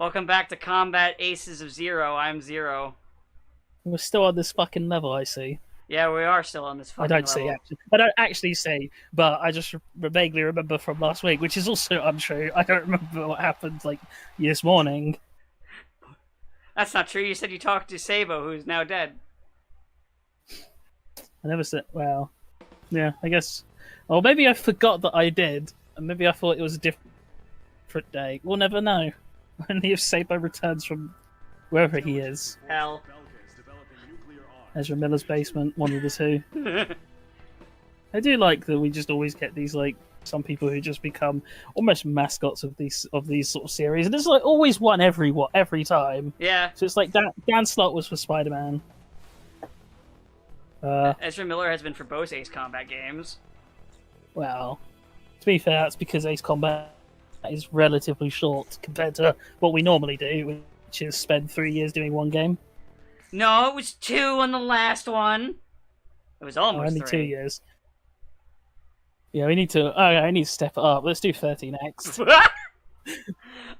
Welcome back to Combat Aces of Zero. I'm Zero. We're still on this fucking level, I see. Yeah, we are still on this I fucking don't see, level. actually. I don't actually see, but I just vaguely remember from last week, which is also untrue. I don't remember what happened, like, this morning. That's not true. You said you talked to Sabo, who's now dead. I never said, well, yeah, I guess. Or maybe I forgot that I did, and maybe I thought it was a different day. We'll never know. Only if Sabo returns from wherever he is. Hell. Ezra Miller's basement, one of the two. I do like that we just always get these, like, some people who just become almost mascots of these sort of series, and there's like always one every time. Yeah. So it's like Dan Slott was for Spider-Man. Ezra Miller has been for both Ace Combat games. Well, to be fair, that's because Ace Combat is relatively short compared to what we normally do, which is spend 3 years doing one game. No, it was 2 on the last one. It was almost only 3. 2 years. Yeah, we need to. Oh, I need to step it up. Let's do 30 next.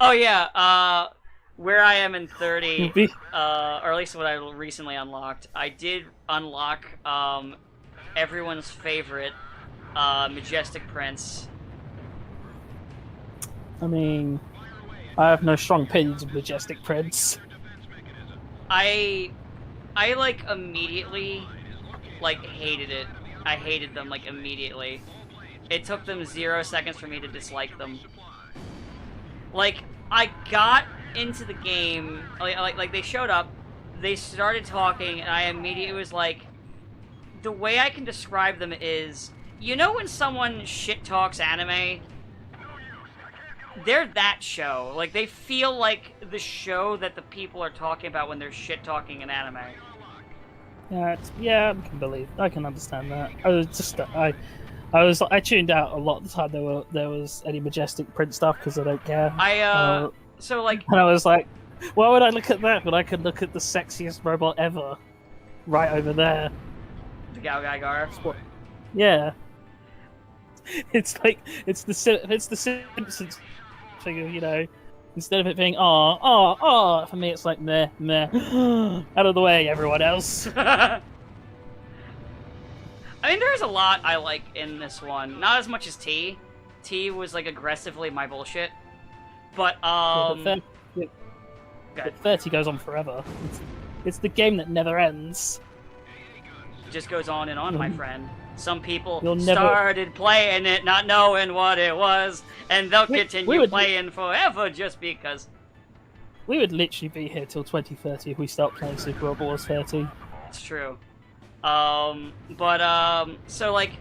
Oh yeah. Where I am in 30, or at least what I recently unlocked, I did unlock everyone's favorite Majestic Prince. I mean, I have no strong opinions of Majestic Prince. I like immediately hated it. I hated them like immediately. It took them 0 seconds for me to dislike them. Like, I got into the game, like they showed up, they started talking, and I immediately was like, the way I can describe them is, you know when someone shit talks anime? They're that show. Like, they feel like the show that the people are talking about when they're shit talking an anime. Yeah, I can understand that. I tuned out a lot of the time there was any Majestic Prince stuff because I don't care. So like, and I was like, why would I look at that when I could look at the sexiest robot ever, right over there? The Gao Gaigar. Yeah, it's like it's the Simpsons thing of, you know, instead of it being for me it's like meh out of the way, everyone else. I mean, there's a lot I like in this one. Not as much as T. T was, like, aggressively my bullshit. But, But 30 goes on forever. It's the game that never ends. It just goes on and on, my friend. Some people never... started playing it not knowing what it was, and they'll continue playing forever just because. We would literally be here till 2030 if we start playing Super Robot Wars 30. It's true. So, like,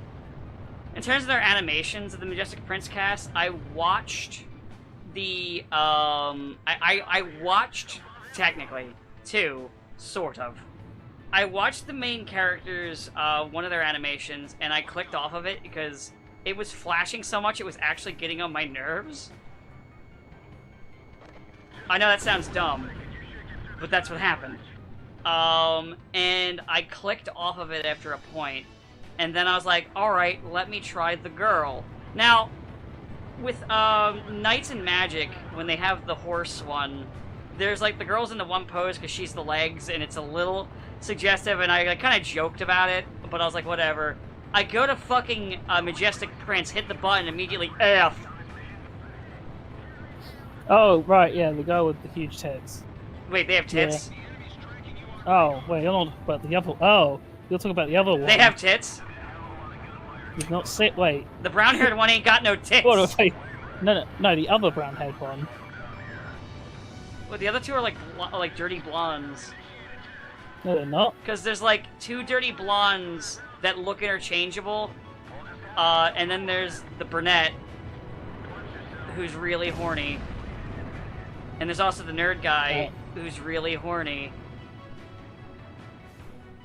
in terms of their animations of the Majestic Prince cast, I watched the, I watched, technically, 2, sort of. I watched the main characters, one of their animations, and I clicked off of it because it was flashing so much it was actually getting on my nerves. I know that sounds dumb, but that's what happened. And I clicked off of it after a point, and then I was like, alright, let me try the girl. Now, with, Knights and Magic, when they have the horse one, there's, like, the girl's in the one pose because she's the legs, and it's a little suggestive, and I kind of joked about it, but I was like, whatever. I go to fucking, Majestic Prince, hit the button, immediately, F. Oh, right, yeah, the guy with the huge tits. Wait, they have tits? Yeah. Oh, wait, you're not about the other... Oh, you're talking about the other one. They have tits? You've not seen... Wait. The brown-haired one ain't got no tits. Wait. No, the other brown-haired one. Well, the other two are like dirty blondes. No, they're not. Because there's like 2 dirty blondes that look interchangeable, and then there's the brunette, who's really horny. And there's also the nerd guy, who's really horny.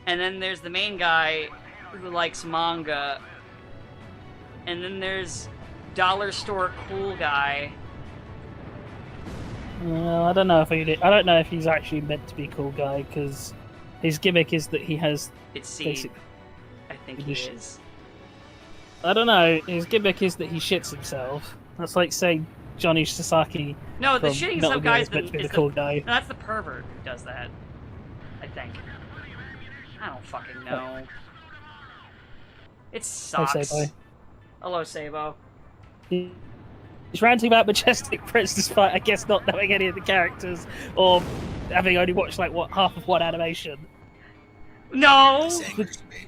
And then there's the main guy, who likes manga. And then there's Dollar Store Cool Guy. I don't know if he's actually meant to be cool guy, because his gimmick is that he has... It's Seed. I think he is. I don't know. His gimmick is that he shits himself. That's like saying Johnny Sasaki. No, the from shitting Metal some Gear guy is meant to be is the cool guy. No, that's the pervert who does that. I think. I don't fucking know. It sucks. Hey, Sabo. Hello, Sabo. He's ranting about Majestic Prince despite, I guess, not knowing any of the characters or having only watched like half of one animation, No! This angers me.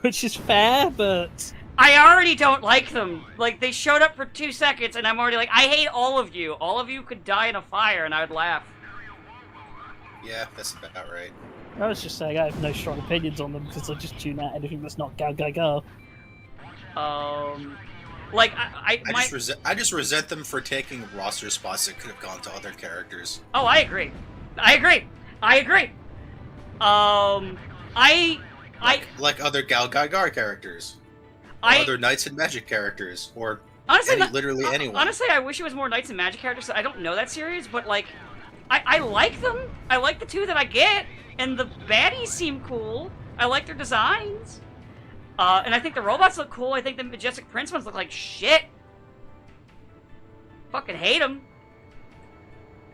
which is fair, but I already don't like them. Like, they showed up for 2 seconds, and I'm already like, I hate all of you. All of you could die in a fire, and I would laugh. Yeah, that's about right. I was just saying I have no strong opinions on them because I just tune out anything that's not Gal Gal Gal. Like, I just resent them for taking roster spots that could have gone to other characters. Oh, I agree. I agree. I agree. Like other Gal Gadot characters, or other Knights and Magic characters, or honestly, literally anyone. Honestly, I wish it was more Knights and Magic characters. I don't know that series, but like, I like them. I like the two that I get, and the baddies seem cool. I like their designs. And I think the robots look cool. I think the Majestic Prince ones look like shit. Fucking hate them.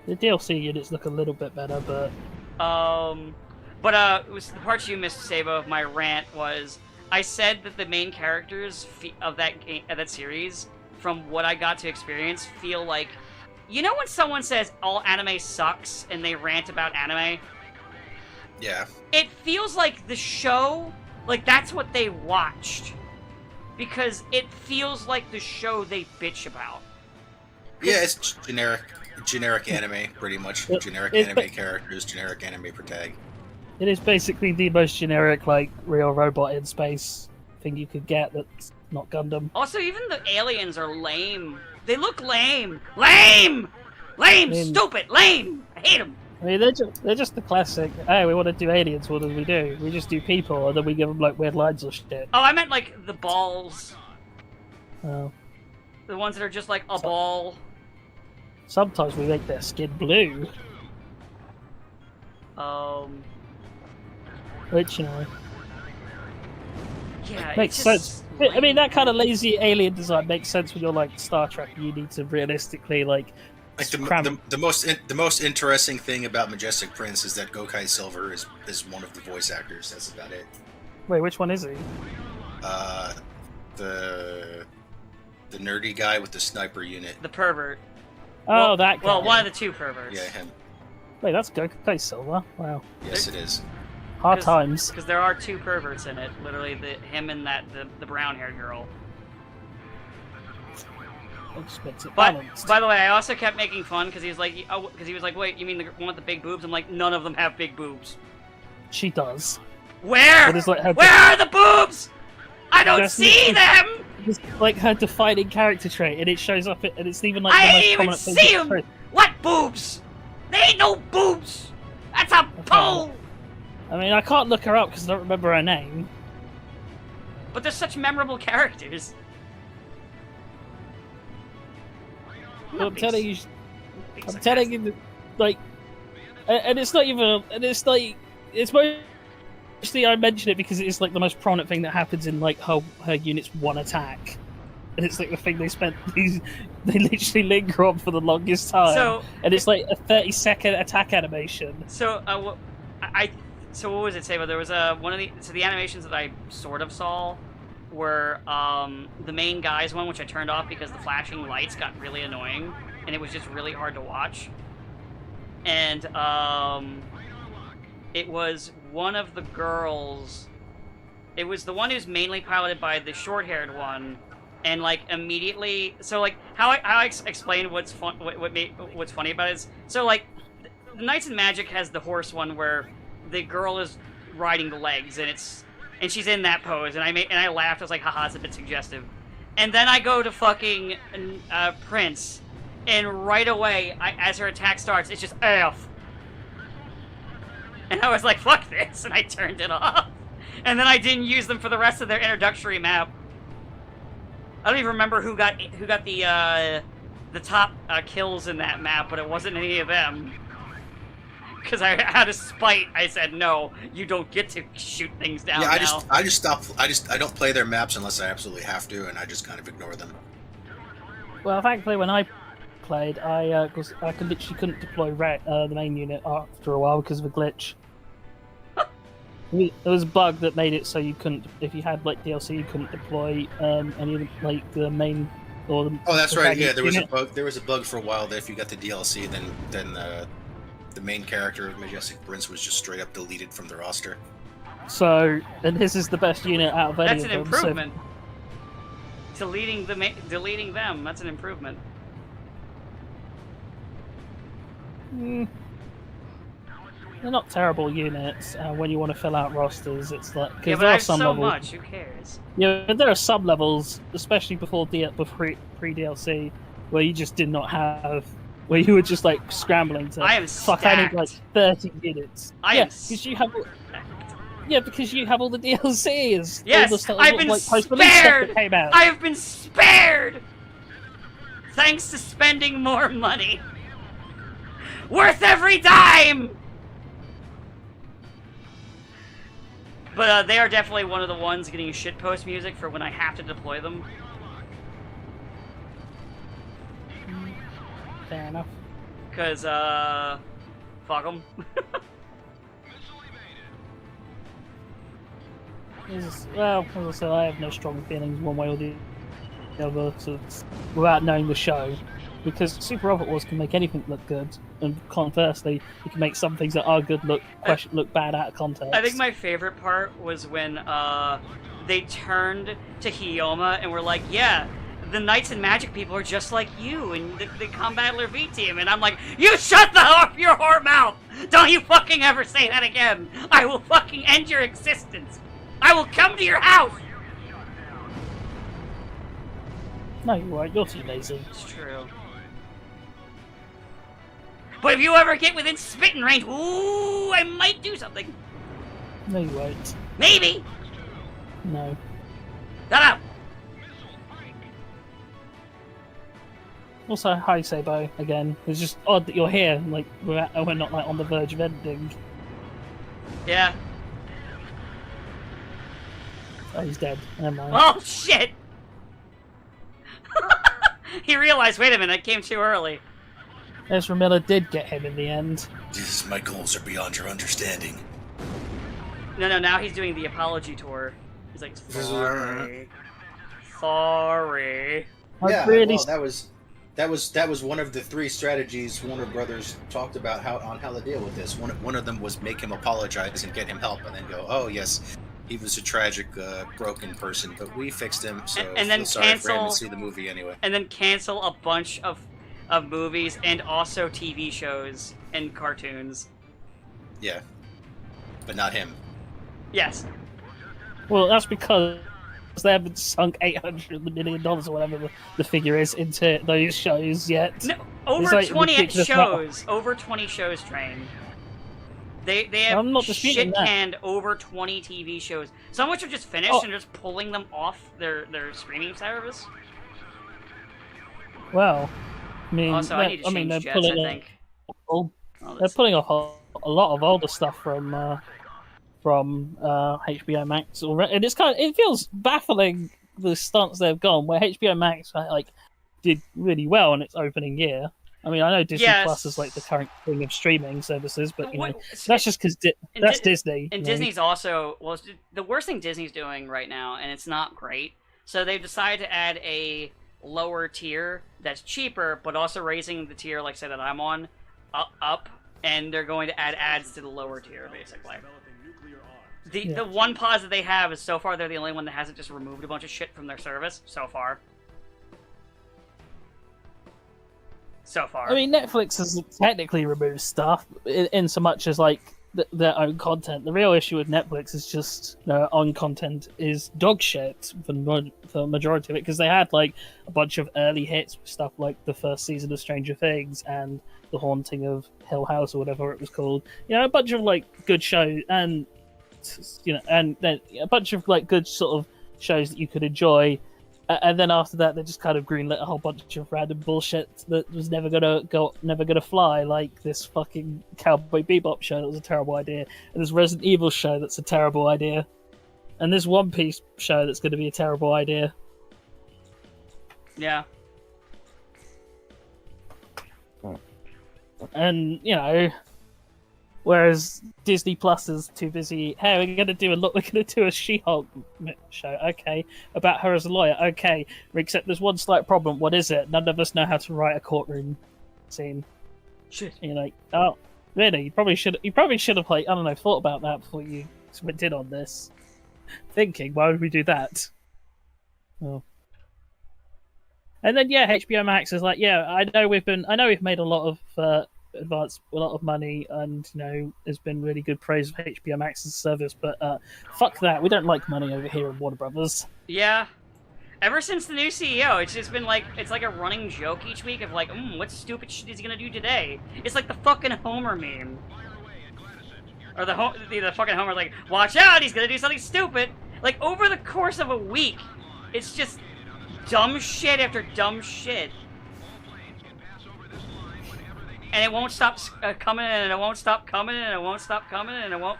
The DLC units look a little bit better, but it was the parts you missed, Sabo, of my rant was I said that the main characters of that series, from what I got to experience, feel like, you know when someone says all anime sucks and they rant about anime? Yeah. It feels like the show, like that's what they watched, because it feels like the show they bitch about. Yeah, it's generic anime, pretty much. Generic anime characters, generic anime per tag. it is basically the most generic, like, real robot in space thing you could get that's not Gundam. Also, even the aliens are lame. They look lame. Lame! Lame! Stupid! Lame! I hate them! I mean, they're just the classic, hey, we want to do aliens, what do? We just do people, and then we give them, like, weird lines or shit. Oh, I meant, like, the balls. Oh. The ones that are just like a ball. Sometimes we make their skin blue. Which, you know, Yeah, makes sense. I mean, that kind of lazy alien design makes sense when you're like Star Trek. You need to realistically like the most interesting thing about Majestic Prince is that Gokai Silver is one of the voice actors. That's about it. Wait, which one is he? The nerdy guy with the sniper unit. The pervert. Oh, that guy. Well, one of the two perverts. Yeah, him. Wait, that's Gokai Silver. Wow. Yes, it is. Hard times. Because there are two perverts in it. Literally, him and the brown-haired girl. But by the way, I also kept making fun because he was like, wait, you mean the one with the big boobs? I'm like, none of them have big boobs. She does. Where? Where are the boobs? I don't see them. It's like her defining character trait, and it shows up, and it's even like I the most ain't even prominent see thing. them. What boobs? They ain't no boobs. That's a pole. I mean, I can't look her up because I don't remember her name. But they're such memorable characters. I'm telling you, like, and it's not even, and it's like, it's mostly I mention it because it's like the most prominent thing that happens in like her unit's one attack, and it's like the thing they literally linger on for the longest time, and it's like a 30-second attack animation. So, so what was it, Sabo? There was one of the animations that I sort of saw were the main guy's one, which I turned off because the flashing lights got really annoying, and it was just really hard to watch. And it was one of the girls. It was the one who's mainly piloted by the short-haired one, and like immediately. So like how I explained what's funny about it is, so like the Knights and Magic has the horse one where the girl is riding the legs, and she's in that pose, and I laughed. I was like, haha, it's a bit suggestive. And then I go to fucking Prince, and right away, as her attack starts, it's just F. And I was like, fuck this, and I turned it off. And then I didn't use them for the rest of their introductory map. I don't even remember who got the top kills in that map, but it wasn't any of them. Because I had a spite, I said, no, you don't get to shoot things down now. I just stopped. I don't play their maps unless I absolutely have to, and I just kind of ignore them. Well, thankfully, when I played, I could literally couldn't deploy the main unit after a while because of a glitch. There was a bug that made it so you couldn't, if you had like DLC, you couldn't deploy any of the main or the. Oh, that's right. Yeah, there was unit. a bug. There was a bug for a while that if you got the DLC, then the main character of Majestic Prince was just straight up deleted from the roster. So, and this is the best unit out of any That's of an them. improvement. Deleting them, that's an improvement. So, they're not terrible units. When you want to fill out rosters, it's like Yeah, because but there I are have some so levels. much, who cares? Yeah, but there are some levels, especially before pre DLC, where you just did not have, where you were just like scrambling to. I am fuck. I need like stacked. 30 units. I yeah, am because you have. Yeah, because you have all the DLCs. Yes, all the stuff, I've been post-release stuff spared! that came out. I have been spared! Thanks to spending more money. Worth every dime! But they are definitely one of the ones getting shitpost music for when I have to deploy them. Fair enough. Because, fuck them. Well, as I said, I have no strong feelings one way or the other, so without knowing the show, because Super Robot Wars can make anything look good, and conversely, you can make some things that are good look bad out of context. I think my favorite part was when they turned to Hiyoma and were like, yeah, the Knights and Magic people are just like you and the Combattler V team, and I'm like, you shut your whore mouth! Don't you fucking ever say that again! I will fucking end your existence! I will come to your house! No, you're right. You're too lazy. It's true. But if you ever get within spitting range, ooh, I might do something. No, you won't. Maybe. No. Shut up. Also, hi Sabo again. It's just odd that you're here. Like we're not like on the verge of ending. Yeah. Oh, he's dead. Never mind. Oh shit. He realized, wait a minute, I came too early. Ezra Miller did get him in the end. My goals are beyond your understanding. No, now he's doing the apology tour. He's like, sorry. Sorry. I really well, that was one of the three strategies Warner Brothers talked about how to deal with this. One of them was make him apologize and get him help, and then go, oh yes, he was a tragic, broken person, but we fixed him, so and then feel sorry for him cancel- and see the movie anyway. And then cancel a bunch of movies and also TV shows and cartoons. Yeah, but not him. Yes. Well, that's because they haven't sunk $800 million or whatever the figure is into those shows yet. No, over like 20 ridiculous shows. Over 20 shows, Train. They have I'm not disputing that. shit-canned over 20 TV shows. Some of which are just finished and just pulling them off their streaming service. Well, I mean, Also, I need to change they're jets, pulling I think. off, Oh, they're that's- pulling off a lot of older stuff from HBO Max already, and it feels baffling the stance they've gone. Where HBO Max like did really well in its opening year. I mean, I know Disney Yes. Plus is like the current king of streaming services, but you know What- that's just because and that's Di- Disney. And you know. Disney's also, well, the worst thing Disney's doing right now, and it's not great, so they've decided to add a lower tier that's cheaper, but also raising the tier, like say that I'm on, up, and they're going to add ads to the lower tier, basically. The one positive they have is so far they're the only one that hasn't just removed a bunch of shit from their service, so far. I mean, Netflix has technically removed stuff in so much as like their own content. The real issue with Netflix is just their own content is dog shit for the majority of it, because they had like a bunch of early hits with stuff like the first season of Stranger Things and The Haunting of Hill House or whatever it was called. You know, a bunch of like good shows and and then a bunch of like good sort of shows that you could enjoy. And then after that, they just kind of greenlit a whole bunch of random bullshit that was never gonna fly, like this fucking Cowboy Bebop show that was a terrible idea, and this Resident Evil show that's a terrible idea, and this One Piece show that's going to be a terrible idea. Yeah. And you know, whereas Disney Plus is too busy. Hey, we're gonna do a She-Hulk show, okay, about her as a lawyer, okay. Except there's one slight problem. What is it? None of us know how to write a courtroom scene. Shit. And you're like, oh, really? You probably should have like, I don't know, thought about that before you went in on this. Thinking, why would we do that? Oh. And then yeah, HBO Max is like, yeah, I know we've made a lot of a lot of money, and you know, there's been really good praise of HBO Max's service, but fuck that, we don't like money over here in Warner Brothers. Yeah. Ever since the new CEO, it's just been like, it's like a running joke each week of like, what stupid shit is he gonna do today? It's like the fucking Homer meme. Or the fucking Homer like, watch out, he's gonna do something stupid! Like, over the course of a week, it's just dumb shit after dumb shit. And it won't stop coming, and it won't stop coming, and it won't stop coming, and it won't...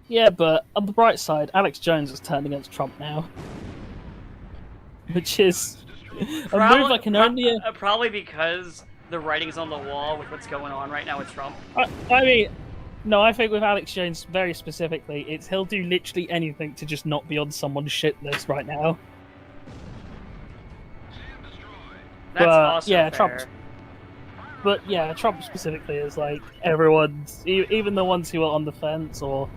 Yeah, but on the bright side, Alex Jones has turned against Trump now. Which is a move I can only... Probably because the writing's on the wall with what's going on right now with Trump. I mean, no, I think with Alex Jones very specifically, he'll do literally anything to just not be on someone's shit list right now. That's also yeah, fair. Trump specifically is like everyone's, even the ones who are on the fence or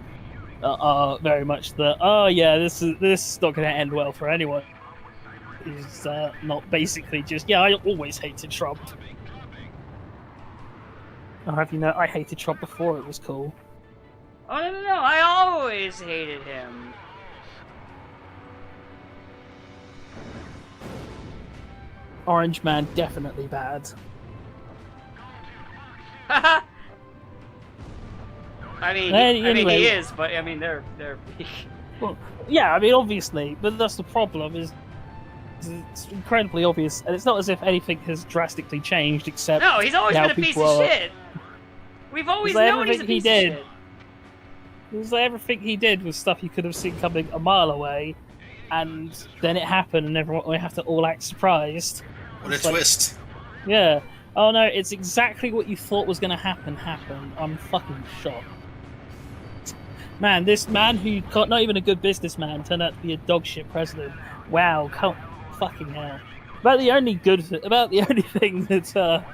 are very much the, oh yeah, this is not going to end well for anyone. He's not basically just, yeah, I always hated Trump. Or have you know, I hated Trump before it was cool. Oh, no, I always hated him. Orange Man, definitely bad. I mean, Anyway. he is, but I mean, they're... Well, yeah, I mean, obviously, but that's the problem, is it's incredibly obvious, and it's not as if anything has drastically changed, except No, he's always now been a piece people of are- shit. We've always It's like known he's a everything he piece of did. shit. It was like everything he did was stuff you could have seen coming a mile away, and then it happened, and everyone we have to all act surprised. What a It's like- twist! Yeah. Oh no, it's exactly what you thought was going to happen happened. I'm fucking shocked. Man, this man who got not even a good businessman turned out to be a dogshit president. Wow, fucking hell. About the only thing that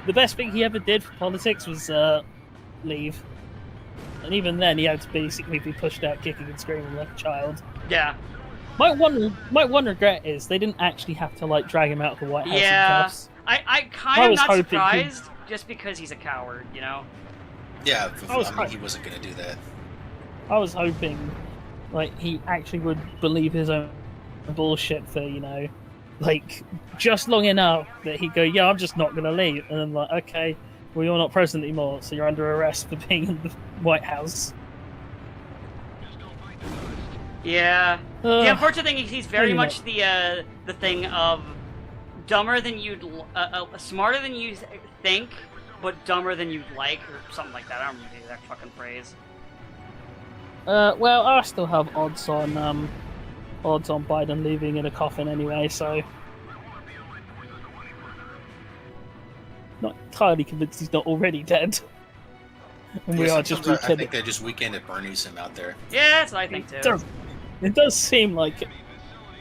the best thing he ever did for politics was leave. And even then, he had to basically be pushed out kicking and screaming like a child. Yeah. My one regret is they didn't actually have to like drag him out of the White House in Yeah. cuffs. I kind I of was not hoping surprised, just because he's a coward, you know? Yeah, was I mean, he wasn't going to do that. I was hoping, like, he actually would believe his own bullshit for, you know, like, just long enough that he'd go, yeah, I'm just not going to leave. And I'm like, okay, well, you're not president anymore, so you're under arrest for being in the White House. Yeah. The unfortunate thing is he's very Anyway. much the thing of dumber than smarter than you think, but dumber than you'd like, or something like that. I don't remember the exact fucking phrase. Well, I still have odds on Biden leaving in a coffin anyway, so not entirely convinced he's not already dead. And we Yeah, are just sometimes I think weekending. they just weekend at Bernie's him out there. Yeah, that's what I think too. It does seem like it,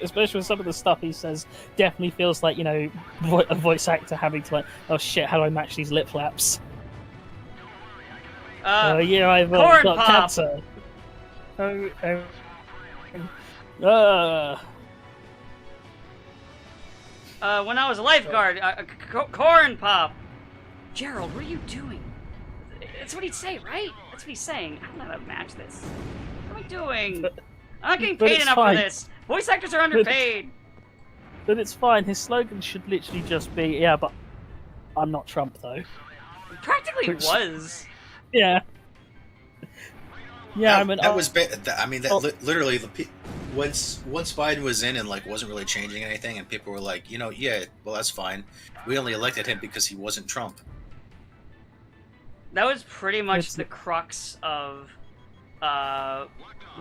especially with some of the stuff he says, definitely feels like, you know, a voice actor having to like, oh shit, how do I match these lip flaps? Yeah, I've Corn got Pop. cancer. When I was a lifeguard, Corn Pop. Gerald, what are you doing? That's what he'd say, right? That's what he's saying. I don't know how to match this. What am I doing? I'm not getting but paid it's enough fine. for this. Voice actors are underpaid. But it's fine. His slogan should literally just be, yeah, but I'm not Trump though. Practically Which- was. Yeah. Yeah, I mean, that was literally once Biden was in and like wasn't really changing anything, and people were like, you know, yeah, well that's fine. We only elected him because he wasn't Trump. That was pretty much It's- the crux of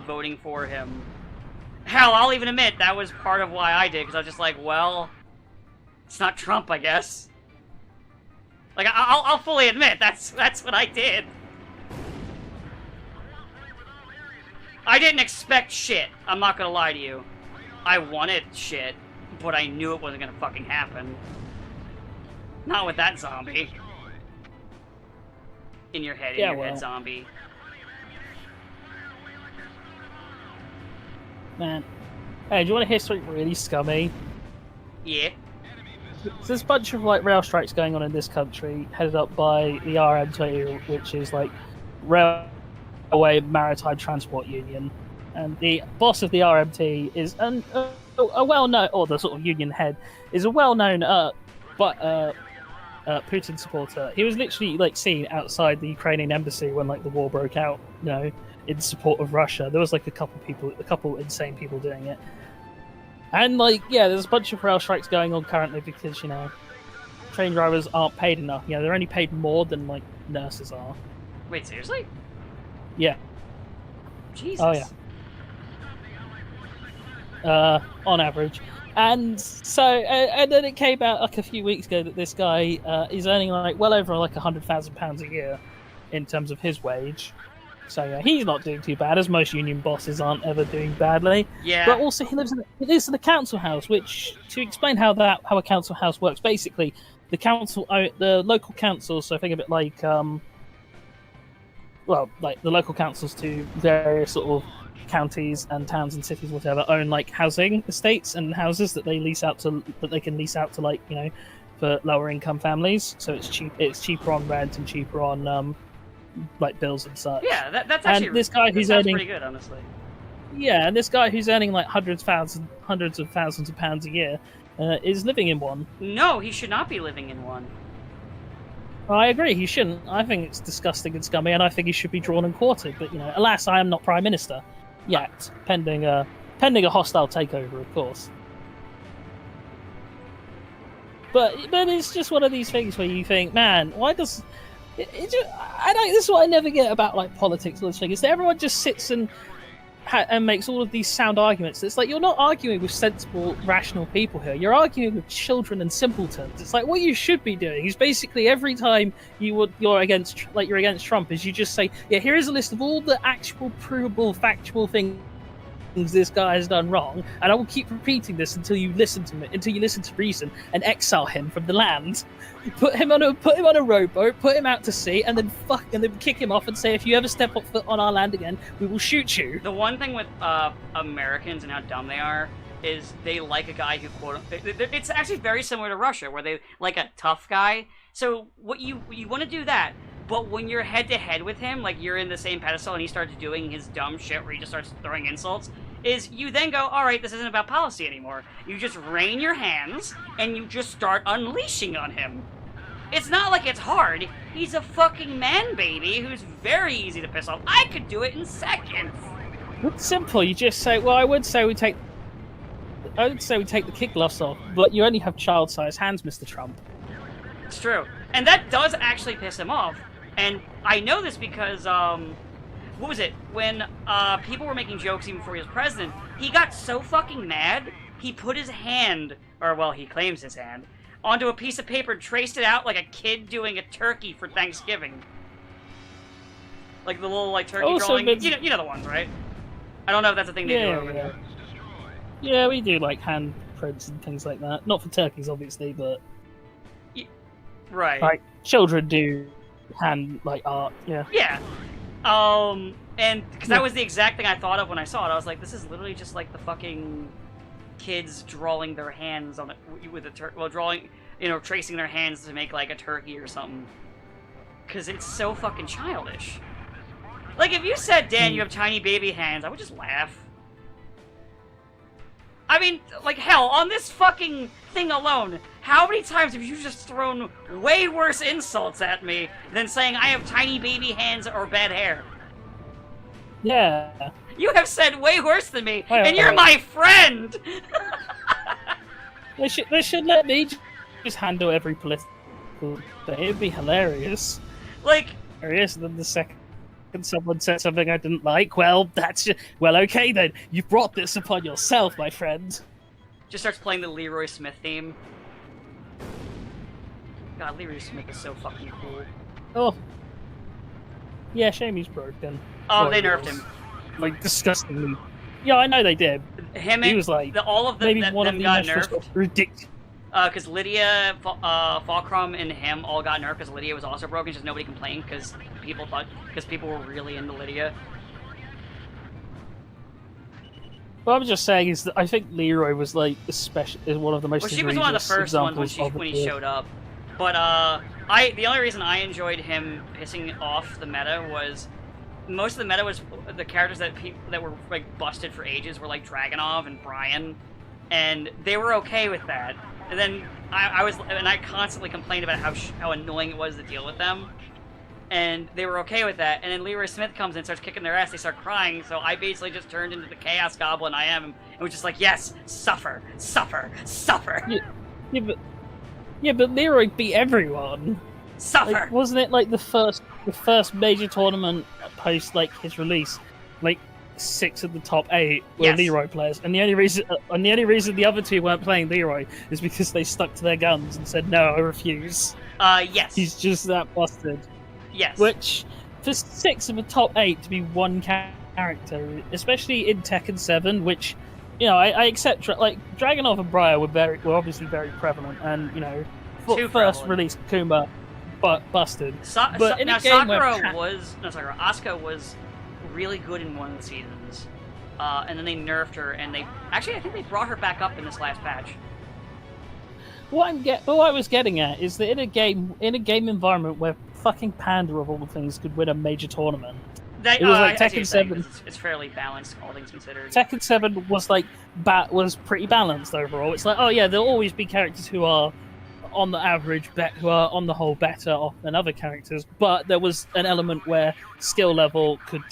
voting for him. Hell, I'll even admit that was part of why I did, because I was just like, well, it's not Trump, I guess. Like, I'll fully admit, that's what I did. I didn't expect shit. I'm not gonna lie to you. I wanted shit, but I knew it wasn't gonna fucking happen. Not with that zombie. In your head, head zombie. Man. Hey, do you want to hear something really scummy? Yeah. So there's a bunch of like rail strikes going on in this country, headed up by the RMT, which is like Railway Maritime Transport Union, and the boss of the RMT is a well-known, or the sort of union head is a well-known Putin supporter. He was literally like seen outside the Ukrainian embassy when like the war broke out, you know, in support of Russia. There was like a couple insane people doing it. And, like, yeah, there's a bunch of rail strikes going on currently because, you know, train drivers aren't paid enough. You know, they're only paid more than, like, nurses are. Wait, seriously? Yeah. Jesus. Oh, yeah. On average. And so, and then it came out, like, a few weeks ago that this guy is earning, like, well over, like, £100,000 a year in terms of his wage. So yeah, he's not doing too bad, as most union bosses aren't ever doing badly. Yeah. But also he lives in a council house, which, to explain how a council house works, basically the local council, so think of it like like the local councils to various sort of counties and towns and cities, whatever, own like housing estates and houses that they can lease out to like, you know, for lower income families. So it's cheaper on rent and cheaper on like bills and such. Yeah, that's actually. And this guy who's earning pretty good, honestly. Yeah, and this guy who's earning like hundreds of thousands of pounds a year is living in one. No, he should not be living in one. I agree, he shouldn't. I think it's disgusting and scummy, and I think he should be drawn and quartered. But you know, alas, I am not prime minister yet, pending a hostile takeover, of course. But it's just one of these things where you think, man, why does this is what I never get about like politics or this thing, is that everyone just sits and makes all of these sound arguments. It's like you're not arguing with sensible, rational people here. You're arguing with children and simpletons. It's like what you should be doing is basically every time you're against Trump, is you just say, yeah, here is a list of all the actual provable, factual things this guy has done wrong, and I will keep repeating this until you listen to reason, and exile him from the land. Put him on a rowboat, put him out to sea, and then kick him off and say, if you ever step foot on our land again, we will shoot you. The one thing with Americans and how dumb they are is they like a guy who it's actually very similar to Russia, where they like a tough guy. So what you want to do that, but when you're head to head with him, like you're in the same pedestal and he starts doing his dumb shit where he just starts throwing insults, is you then go, all right, this isn't about policy anymore. You just rein your hands and you just start unleashing on him. It's not like it's hard. He's a fucking man baby who's very easy to piss off. I could do it in seconds. It's simple. You just say, well, I would say we take the kick gloves off, but you only have child-sized hands, Mr. Trump. It's true. And that does actually piss him off. And I know this because, what was it? When people were making jokes even before he was president, he got so fucking mad, he put his hand, or well, he claims his hand, onto a piece of paper and traced it out like a kid doing a turkey for Thanksgiving. Like the little like turkey drawing. You know the ones, right? I don't know if that's a thing they do over there. Yeah, we do like hand prints and things like that. Not for turkeys, obviously, but right. Like children do hand like art. Yeah. Yeah. And because that was the exact thing I thought of when I saw it. I was like, this is literally just like the fucking kids drawing their hands on it with a drawing, you know, tracing their hands to make like a turkey or something. Because it's so fucking childish. Like if you said, Dan, you have tiny baby hands, I would just laugh. I mean, like hell, on this fucking thing alone, how many times have you just thrown way worse insults at me than saying I have tiny baby hands or bad hair? Yeah. You have said way worse than me, and you're my friend! They should let me just handle every political thing. It'd be hilarious. Like... Hilarious, and then the second someone said something I didn't like, well, that's just... Well, okay then. You brought this upon yourself, my friend. Just starts playing the Leroy Smith theme. God, Leroy Smith is so fucking cool. Oh. Yeah, shame he's broken. Oh, Or they he nerfed was. him. Like, disgustingly. Yeah, I know they did. Him He and was like, all of them, maybe one of them the got most nerfed. ridiculous. Because Lydia, Fulcrum, and him all got nerfed because Lydia was also broken. Just nobody complained because people were really into Lydia. What I'm just saying is that I think Leroy was like is one of the most. Well, she was one of the first ones when he showed up. But the only reason I enjoyed him pissing off the meta was most of the meta was the characters that were like busted for ages were like Dragunov and Brian, and they were okay with that. And then I constantly complained about how annoying it was to deal with them, and they were okay with that. And then Leroy Smith comes in, starts kicking their ass, they start crying. So I basically just turned into the Chaos Goblin I am, and was just like, yes, suffer, suffer, suffer, Yeah, but Leroy beat everyone. suffer. Like, wasn't it like the first major tournament post like his release, like 6 of the top 8 were Yes. Leroy players, and the only reason the other 2 weren't playing Leroy is because they stuck to their guns and said no, I refuse. Yes. He's just that busted. Yes. Which for 6 of the top 8 to be one character, especially in Tekken 7, which I accept. Like Dragunov and Briar were obviously very prevalent, and Too first prevalent. release Kuma, but busted. But in a now game where Asuka was really good in one of the seasons, and then they nerfed her, and I think they brought her back up in this last patch. What I was getting at is that in a game environment where fucking Panda of all things could win a major tournament, it was like I see what you're Tekken saying, 7. 'cause it's fairly balanced, all things considered. Tekken 7 was like was pretty balanced overall. It's like, oh yeah, there'll always be characters who are on the average who are on the whole better off than other characters, but there was an element where skill level could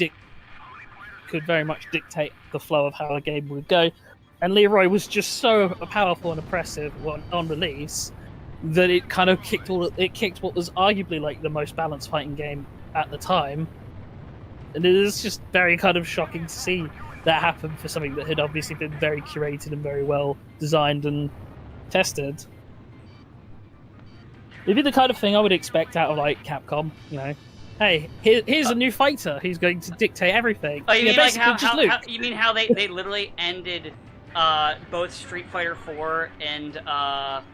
very much dictate the flow of how a game would go. And Leroy was just so powerful and oppressive on release that it kind of kicked what was arguably like the most balanced fighting game at the time. And it is just very kind of shocking to see that happen for something that had obviously been very curated and very well designed and tested. It'd be the kind of thing I would expect out of like Capcom, Hey, here's a new fighter who's going to dictate everything. Oh, you mean like Luke. you mean how they literally ended both Street Fighter 4 and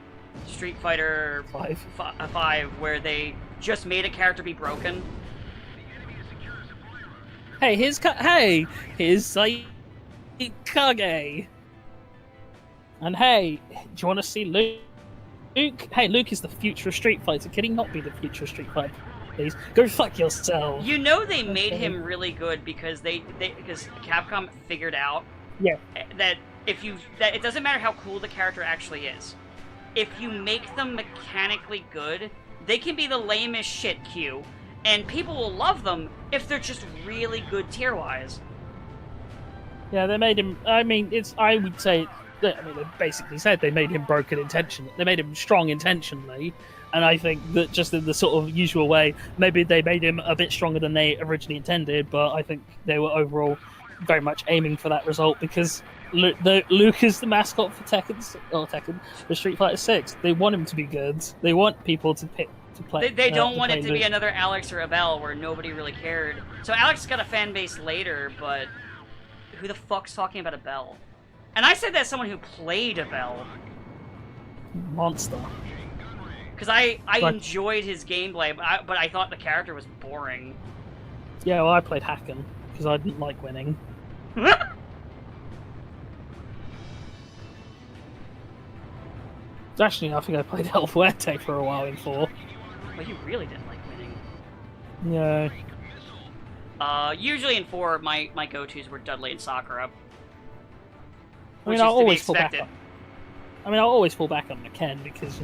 Street Fighter 5, where they just made a character be broken? Hey, here's Saikage. And hey, do you want to see Luke? Hey, Luke is the future of Street Fighter. Can he not be the future of Street Fighter? Please go fuck yourself. You know they made him really good because because Capcom figured out that it doesn't matter how cool the character actually is. If you make them mechanically good, they can be the lamest shit queue, and people will love them if they're just really good tier-wise. Yeah, they made him. I would say. They basically said they made him broken intentionally. They made him strong intentionally, and I think that just in the sort of usual way, maybe they made him a bit stronger than they originally intended. But I think they were overall very much aiming for that result because Luke is the mascot for for Street Fighter 6. They want him to be good. They want people to play. They don't want it to be Luke. another Alex or Abel where nobody really cared. So Alex got a fan base later, but who the fuck's talking about Abel? And I said that as someone who played Abel. Monster. Because I enjoyed his gameplay, but I thought the character was boring. Yeah, well, I played Hacken because I didn't like winning. Actually, I think I played El Fuerte for a while in 4. Well, you really didn't like winning. Yeah. Usually in 4, my go-tos were Dudley and Sakura. I'll always fall back on the Ken because,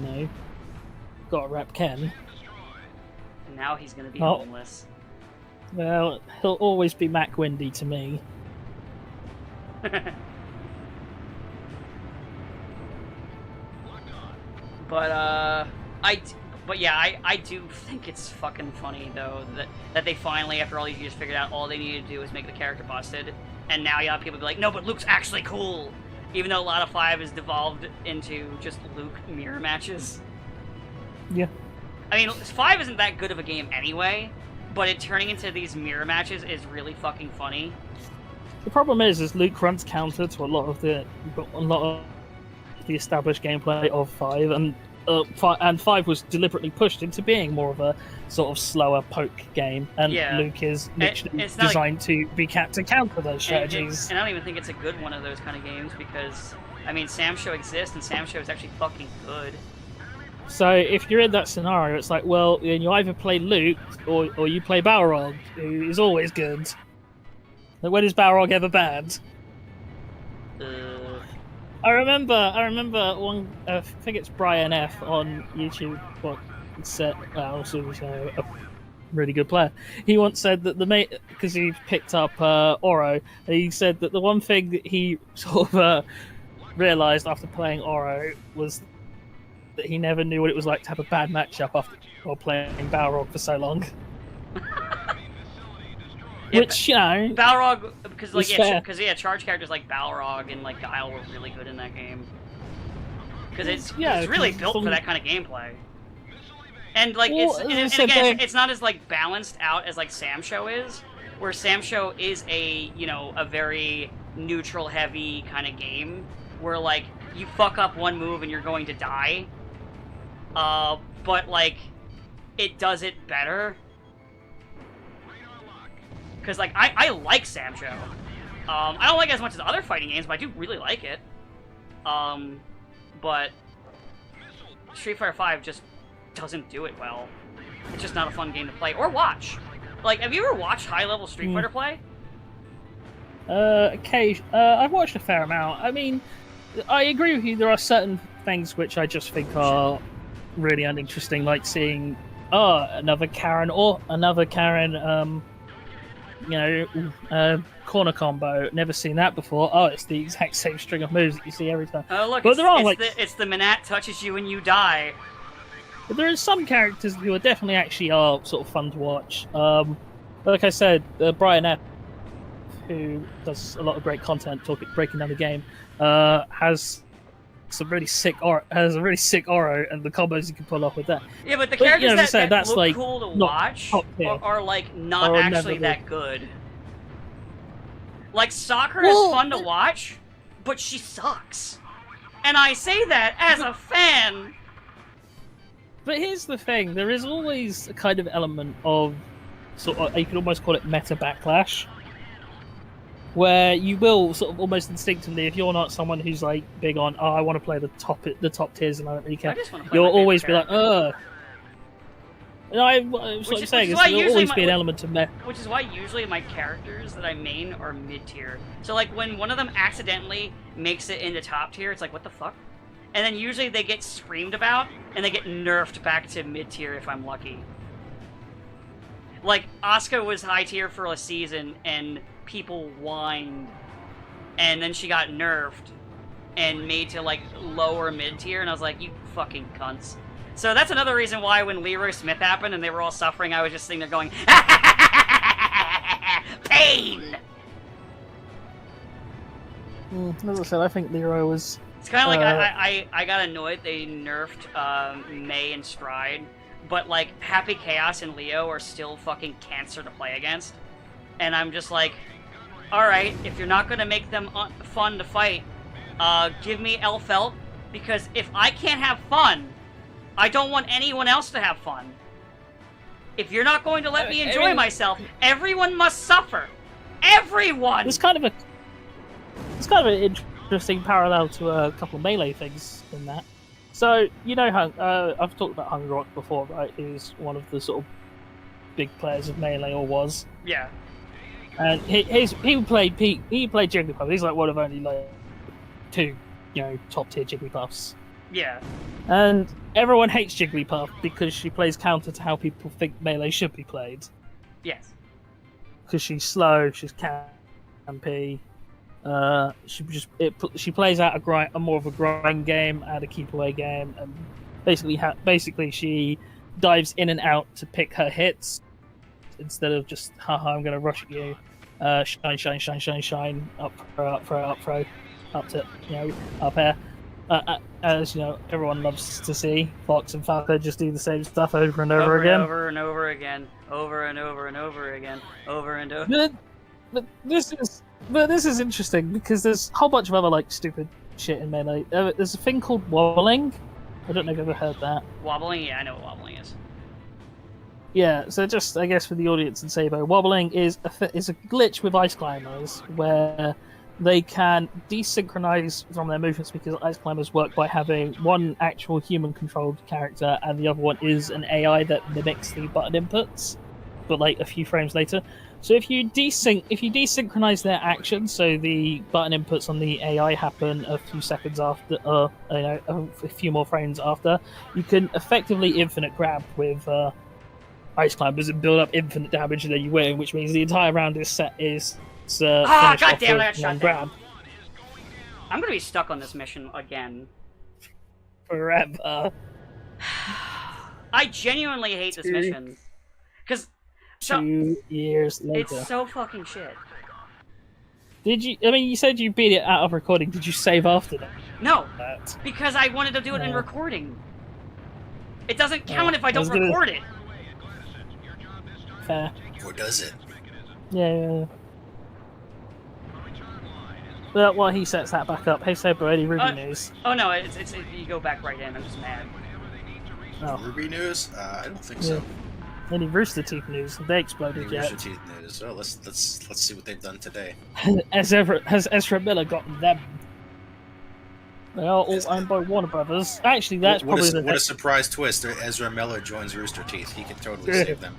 gotta rep Ken. And now he's gonna be homeless. Well, he'll always be Mac Windy to me. But I do think it's fucking funny though that they finally, after all these years, figured out all they needed to do was make the character busted, and now you have people be like, no, but Luke's actually cool, even though a lot of 5 has devolved into just Luke mirror matches. Yeah. I mean, 5 isn't that good of a game anyway, but it turning into these mirror matches is really fucking funny. The problem is Luke runs counter to a lot of the established gameplay of 5, and 5 was deliberately pushed into being more of a sort of slower poke game, and Yeah. Luke is literally It's not designed to counter those strategies. And I don't even think it's a good one of those kind of games because, I mean, Sam Show exists, and Sam Show is actually fucking good. So if you're in that scenario, it's like, well, you either play Luke or you play Balrog, who is always good. Like, when is Balrog ever bad? I remember one. I think it's Brian F on YouTube. Also a really good player. He once said that because he picked up Oro, he said that the one thing that he sort of realized after playing Oro was that he never knew what it was like to have a bad matchup while playing Balrog for so long. Yeah, Which, you know, Balrog, because like fair. charge characters like Balrog and like Guile were really good in that game. Because it's Yeah, really 'cause built for some- that kind of gameplay. And like Well, and as I again, said, it's not as like balanced out as like Sam Show is, where Sam Show is a very neutral heavy kind of game where like you fuck up one move and you're going to die. But like it does it better. Because, like, I like Sam Show. I don't like it as much as other fighting games, but I do really like it. But Street Fighter V just doesn't do it well. It's just not a fun game to play or watch. Like, have you ever watched high-level Street Fighter play? I've watched a fair amount. I mean, I agree with you. There are certain things which I just think are really uninteresting, like seeing another Karen, corner combo. Never seen that before. Oh, it's the exact same string of moves that you see every time. Oh, look, But it's the Manat touches you and you die. But there are some characters who are definitely actually are sort of fun to watch. Like I said, Brian F, who does a lot of great content breaking down the game, has some really sick Oro, and the combos you can pull off with that. Yeah, but the But, characters you know, as I said, that that's, look like, cool to not watch top tier. are like not Or actually never that good. Like Soccer Well, is fun to watch, but she sucks. And I say that as a fan. But here's the thing: there is always a kind of element of sort of, you could almost call it meta backlash, where you will sort of almost instinctively, if you're not someone who's like big on, I want to play the top tiers and I don't really care, I just want to play you'll my favorite always be like, character. You know, what I'm Which is saying is why there'll usually always be an element of meta. Which is why usually my characters that I main are mid-tier. So like when one of them accidentally makes it into top tier, it's like, what the fuck? And then usually they get screamed about, and they get nerfed back to mid-tier if I'm lucky. Like, Asuka was high tier for a season, and people whined. And then she got nerfed, and made to, like, lower mid-tier, and I was like, you fucking cunts. So that's another reason why when Leroy Smith happened and they were all suffering, I was just sitting there going, pain! As I said, I think Leroy was... It's kind of like I got annoyed they nerfed May and Stride, but like Happy Chaos and Leo are still fucking cancer to play against, and I'm just like, all right, if you're not gonna make them fun to fight, give me Elphelt, because if I can't have fun, I don't want anyone else to have fun. If you're not going to let me enjoy myself, everyone must suffer. Everyone. It's kind of an interesting parallel to a couple of Melee things in that. So, you know, I've talked about Hung Rock before, right? Who's one of the sort of big players of Melee, or was. Yeah. And he played Jigglypuff. He's like one of only like 2, top tier Jigglypuffs. Yeah. And everyone hates Jigglypuff because she plays counter to how people think Melee should be played. Yes. Because she's slow, she's campy. She plays out a more of a grind game and a keep away game, and basically she dives in and out to pick her hits instead of just I'm gonna rush at you, shine, up throw, up to up air. As you know, everyone loves to see Fox and Falco just do the same stuff over and over again. Over and over again. Over and over and over again. Over and over. But this is interesting because there's a whole bunch of other like stupid shit in Melee. There's a thing called wobbling. I don't know if you've ever heard that. Wobbling? Yeah, I know what wobbling is. Yeah, so just I guess for the audience in Sabo, wobbling is a glitch with ice climbers where they can desynchronize from their movements because ice climbers work by having one actual human-controlled character and the other one is an AI that mimics the button inputs, but like a few frames later. So if you desynchronize their actions, so the button inputs on the AI happen a few seconds after, a few more frames after, you can effectively infinite grab with ice climbers and build up infinite damage, and then you win, which means the entire round is finished God off damn it, I with got one shot grab I'm gonna be stuck on this mission again. forever. I genuinely hate this mission. Because 2 years later. it's so fucking shit. Did you? I mean, you said you beat it out of recording. Did you save after that? No, because I wanted to do it in recording. It doesn't count if I don't record it. Fair. Or does it? Yeah. Well, while he sets that back up, hey Saber, any Ruby news? Oh no, it's you go back right in. I'm just mad. Oh. Ruby news? I don't think so. Any Rooster Teeth news? Have they exploded yet? Rooster Teeth news. Oh, let's see what they've done today. Has Ezra Miller gotten them? They are all owned by Warner Brothers. Actually, that's what probably a surprise twist! Ezra Miller joins Rooster Teeth. He can totally save them.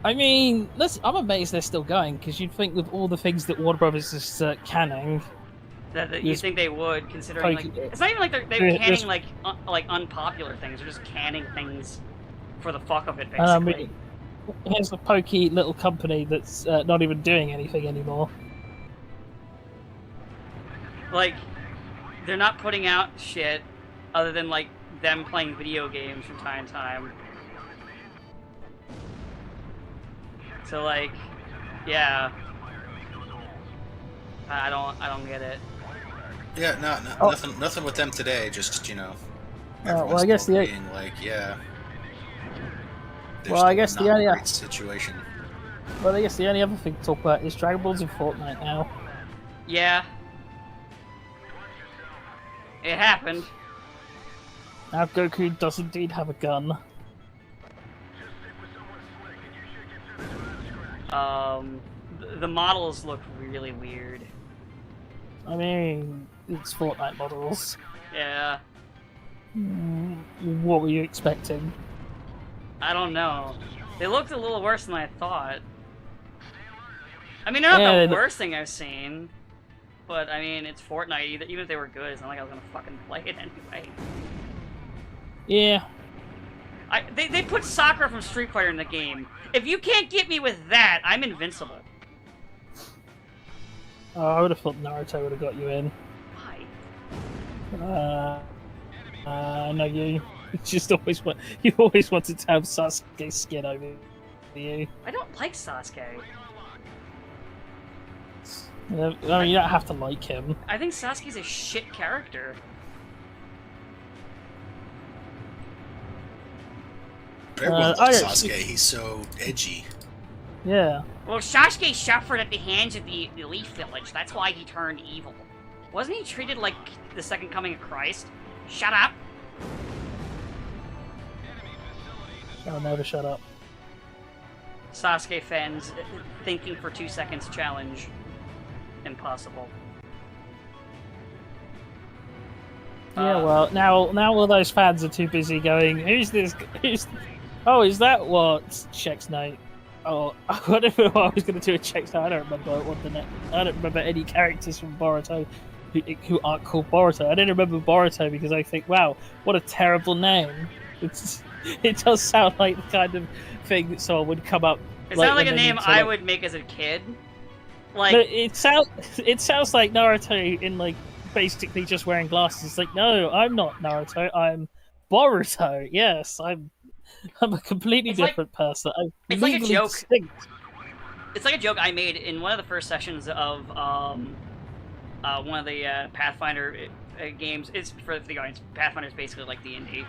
I mean, I'm amazed they're still going, because you'd think with all the things that Warner Brothers is canning... That you think they would, considering, like... It's not even like they're canning, like unpopular things. They're just canning things for the fuck of it, basically. I mean, here's a pokey little company that's not even doing anything anymore. Like, they're not putting out shit other than, like, them playing video games from time to time. So, like, yeah. I don't get it. Yeah, nothing with them today. Just well, I guess being like, yeah. Well, I guess the only situation. Well, I guess the only other thing to talk about is Dragon Ball's in Fortnite now. Yeah. It happened. Now Goku does indeed have a gun. The models look really weird. I mean, it's Fortnite models. Yeah. What were you expecting? I don't know. They looked a little worse than I thought. I mean, they're not the worst thing I've seen. But, I mean, it's Fortnite. Even if they were good, it's not like I was gonna fucking play it anyway. Yeah. They put Sakura from Street Fighter in the game. If you can't get me with that, I'm invincible. Oh, I would have thought Naruto would have got you in. Why? No, you always wanted to have Sasuke's skin over you. I don't like Sasuke. I mean, you don't have to like him. I think Sasuke's a shit character. Everyone loves Sasuke. He's so edgy. Yeah. Well, Sasuke suffered at the hands of the Leaf Village. That's why he turned evil. Wasn't he treated like the second coming of Christ? Shut up. I'll never shut up. Sasuke fans thinking for 2 seconds challenge. Impossible. Yeah, well, now all those fans are too busy going, who's this? Oh, is that what Chex Note? Oh, I don't know what I was going to do with Chex Note. I don't remember any characters from Boruto who aren't called Boruto. I don't remember Boruto because I think, wow, what a terrible name. It does sound like the kind of thing that someone would come up. It sounds like a name I would make as a kid. Like, but it sounds like Naruto in like basically just wearing glasses. It's like, no, I'm not Naruto. I'm Boruto. Yes, I'm a completely different person. It's like a joke. Distinct. It's like a joke I made in one of the first sessions of one of the Pathfinder games. It's for the audience. Pathfinder is basically like D&D.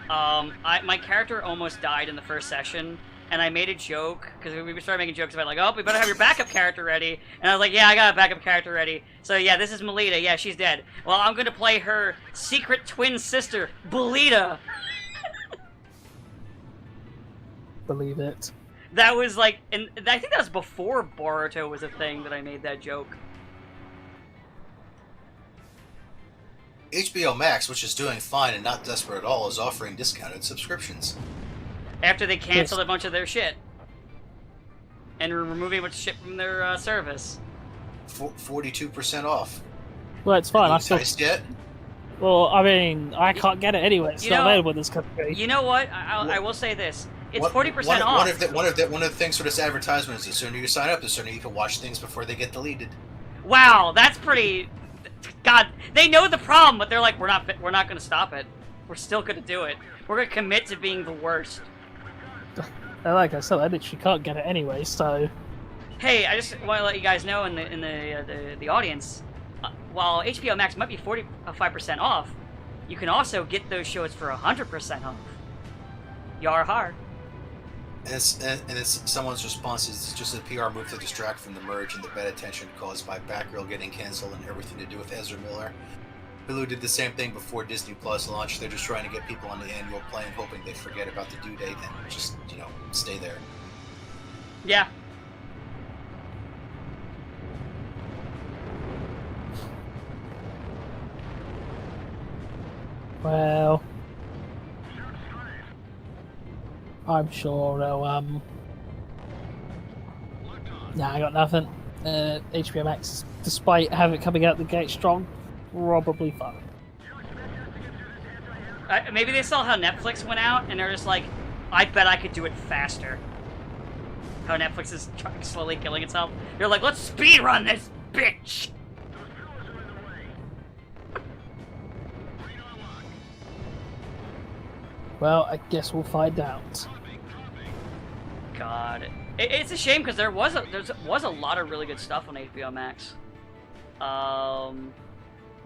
My character almost died in the first session, and I made a joke, because we started making jokes about, like, oh, we better have your backup character ready. And I was like, yeah, I got a backup character ready. So, yeah, this is Melita. Yeah, she's dead. Well, I'm going to play her secret twin sister, Belita. Believe it. That was, like, and I think that was before Boruto was a thing that I made that joke. HBO Max, which is doing fine and not desperate at all, is offering discounted subscriptions. After they canceled a bunch of their shit. And were removing a bunch of shit from their service. 42% off. Well, it's fine. Are you I still. enticed yet? Well, I mean, I can't get it anyway. It's not available in this country. You know what? I will say this. It's 40% off. One of the things for this advertisement is the sooner you sign up, the sooner you can watch things before they get deleted. Wow, that's pretty. God, they know the problem, but they're like, we're not going to stop it. We're still going to do it. We're going to commit to being the worst. Like I said, I literally can't get it anyway. So, hey, I just want to let you guys know in the audience, while HBO Max might be 45% off, you can also get those shows for 100% off. Yar har. And it's someone's response is just a PR move to distract from the merge and the bad attention caused by Batgirl getting canceled and everything to do with Ezra Miller. Hulu did the same thing before Disney Plus launched. They're just trying to get people on the annual plan, hoping they forget about the due date and just, stay there. Yeah. well, I'm sure they'll, Nah, I got nothing. HBO Max, despite having it coming out the gate strong, probably fun. Maybe they saw how Netflix went out, and they're just like, I bet I could do it faster. How Netflix is slowly killing itself. They're like, let's speedrun this bitch! Well, I guess we'll find out. God. It's a shame, because there was a lot of really good stuff on HBO Max.